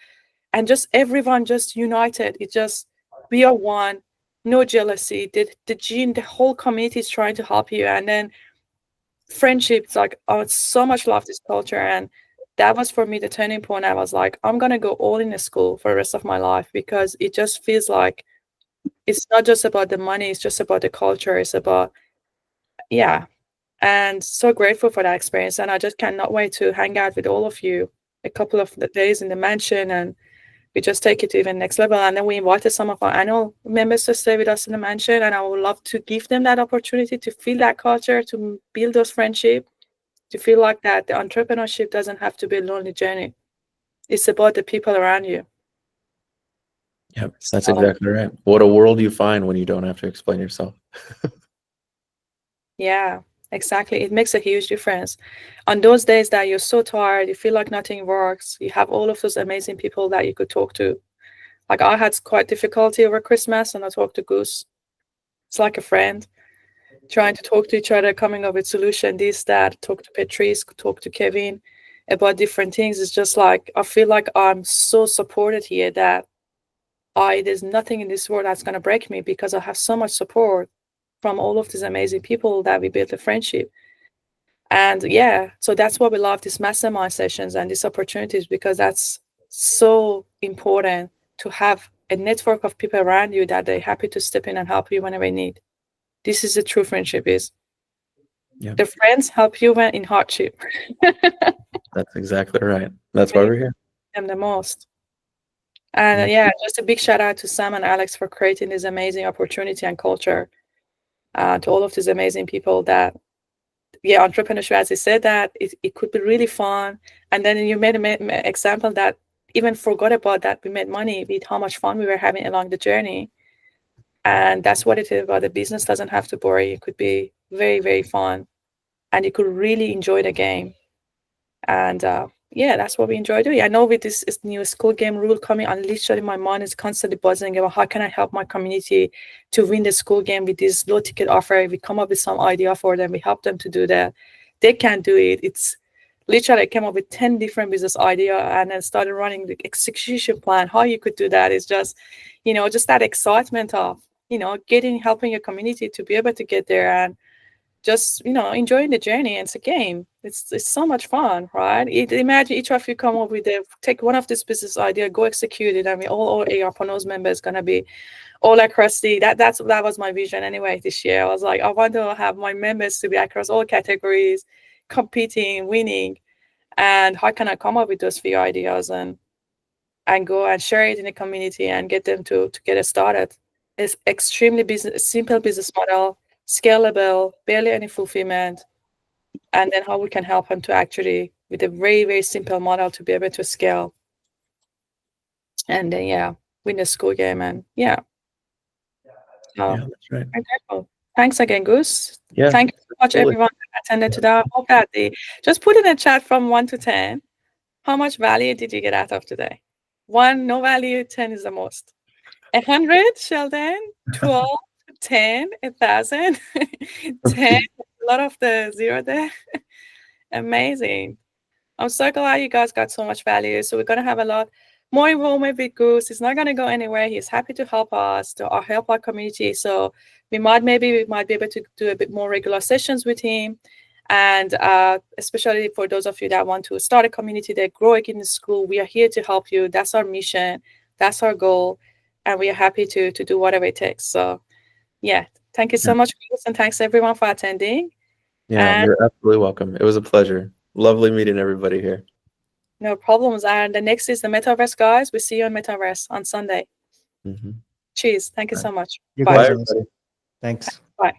Speaker 2: And just everyone just united. It just, we are one, no jealousy. The whole community is trying to help you. And then friendships, like, oh, it's so much love this culture. And that was for me the turning point. I was like, I'm going to go all in the school for the rest of my life, because it just feels like it's not just about the money, it's just about the culture. It's about, yeah. And so grateful for that experience. And I just cannot wait to hang out with all of you a couple of the days in the mansion, and we just take it to even next level. And then we invited some of our annual members to stay with us in the mansion. And I would love to give them that opportunity to feel that culture, to build those friendships, to feel like that the entrepreneurship doesn't have to be a lonely journey. It's about the people around you.
Speaker 6: Yep, that's exactly right. What a world you find when you don't have to explain yourself.
Speaker 2: Yeah, exactly. It makes a huge difference. On those days that you're so tired, you feel like nothing works, you have all of those amazing people that you could talk to. Like, I had quite difficulty over Christmas, and I talked to Goose. It's like a friend, trying to talk to each other, coming up with solution, this, that, talk to Patrice, talk to Kevin about different things. It's just like, I feel like I'm so supported here that there's nothing in this world that's going to break me, because I have so much support from all of these amazing people that we built a friendship. And yeah, so that's why we love these mastermind sessions and these opportunities, because that's so important, to have a network of people around you that they're happy to step in and help you whenever you need. This is a true friendship is.
Speaker 6: Yeah.
Speaker 2: The friends help you when in hardship.
Speaker 6: That's exactly right. That's why we're here.
Speaker 2: Them the most. And yeah, just a big shout out to Sam and Alex for creating this amazing opportunity and culture. To all of these amazing people that, yeah, entrepreneurship, as I said, that it could be really fun. And then you made an example that even forgot about that we made money with how much fun we were having along the journey. And that's what it is about. The business doesn't have to bore you. It could be very, very fun. And you could really enjoy the game. And yeah, that's what we enjoy doing. I know with this new school game rule coming on, literally my mind is constantly buzzing about how can I help my community to win the school game with this low ticket offer. We come up with some idea for them. We help them to do that. They can't do it. It's literally, I came up with 10 different business idea and then started running the execution plan. How you could do that is just, just that excitement of, helping your community to be able to get there, and just enjoying the journey. It's a game. It's so much fun, right? Imagine each of you come up with take one of this business idea, go execute it, and we all Aipreneurs members gonna be all across that was my vision anyway this year. I was like, I want to have my members to be across all categories, competing, winning, and how can I come up with those few ideas and go and share it in the community and get them to get it started. It's extremely simple business model, scalable, barely any fulfillment, and then how we can help them to actually, with a very, very simple model, to be able to scale. And then, win the school game. And
Speaker 6: Yeah, that's right.
Speaker 2: Wonderful. Thanks again, Goose.
Speaker 6: Yeah,
Speaker 2: Thank you so much,
Speaker 6: absolutely.
Speaker 2: everyone that attended to that. I hope that just put in a chat from 1 to 10. How much value did you get out of today? 1, no value. 10 is the most. 100, Sheldon. 12, 10, 1,000, 10. A lot of the zero there. Amazing. I'm so glad you guys got so much value. So we're going to have a lot more involvement with Goose. He's not going to go anywhere. He's happy to help us, to help our community. So we might be able to do a bit more regular sessions with him. And especially for those of you that want to start a community, that grow in the school, we are here to help you. That's our mission. That's our goal. And we are happy to do whatever it takes. So yeah, thank you so much, Chris, and thanks everyone for attending.
Speaker 6: Yeah, you're absolutely welcome. It was a pleasure. Lovely meeting everybody here.
Speaker 2: No problems. And the next is the Metaverse, guys. We'll see you on Metaverse on Sunday.
Speaker 6: Mm-hmm.
Speaker 2: Cheers. Thank you so much.
Speaker 4: You
Speaker 2: Bye.
Speaker 4: guys
Speaker 6: Bye,
Speaker 4: also.
Speaker 6: everybody.
Speaker 4: Thanks.
Speaker 2: Bye.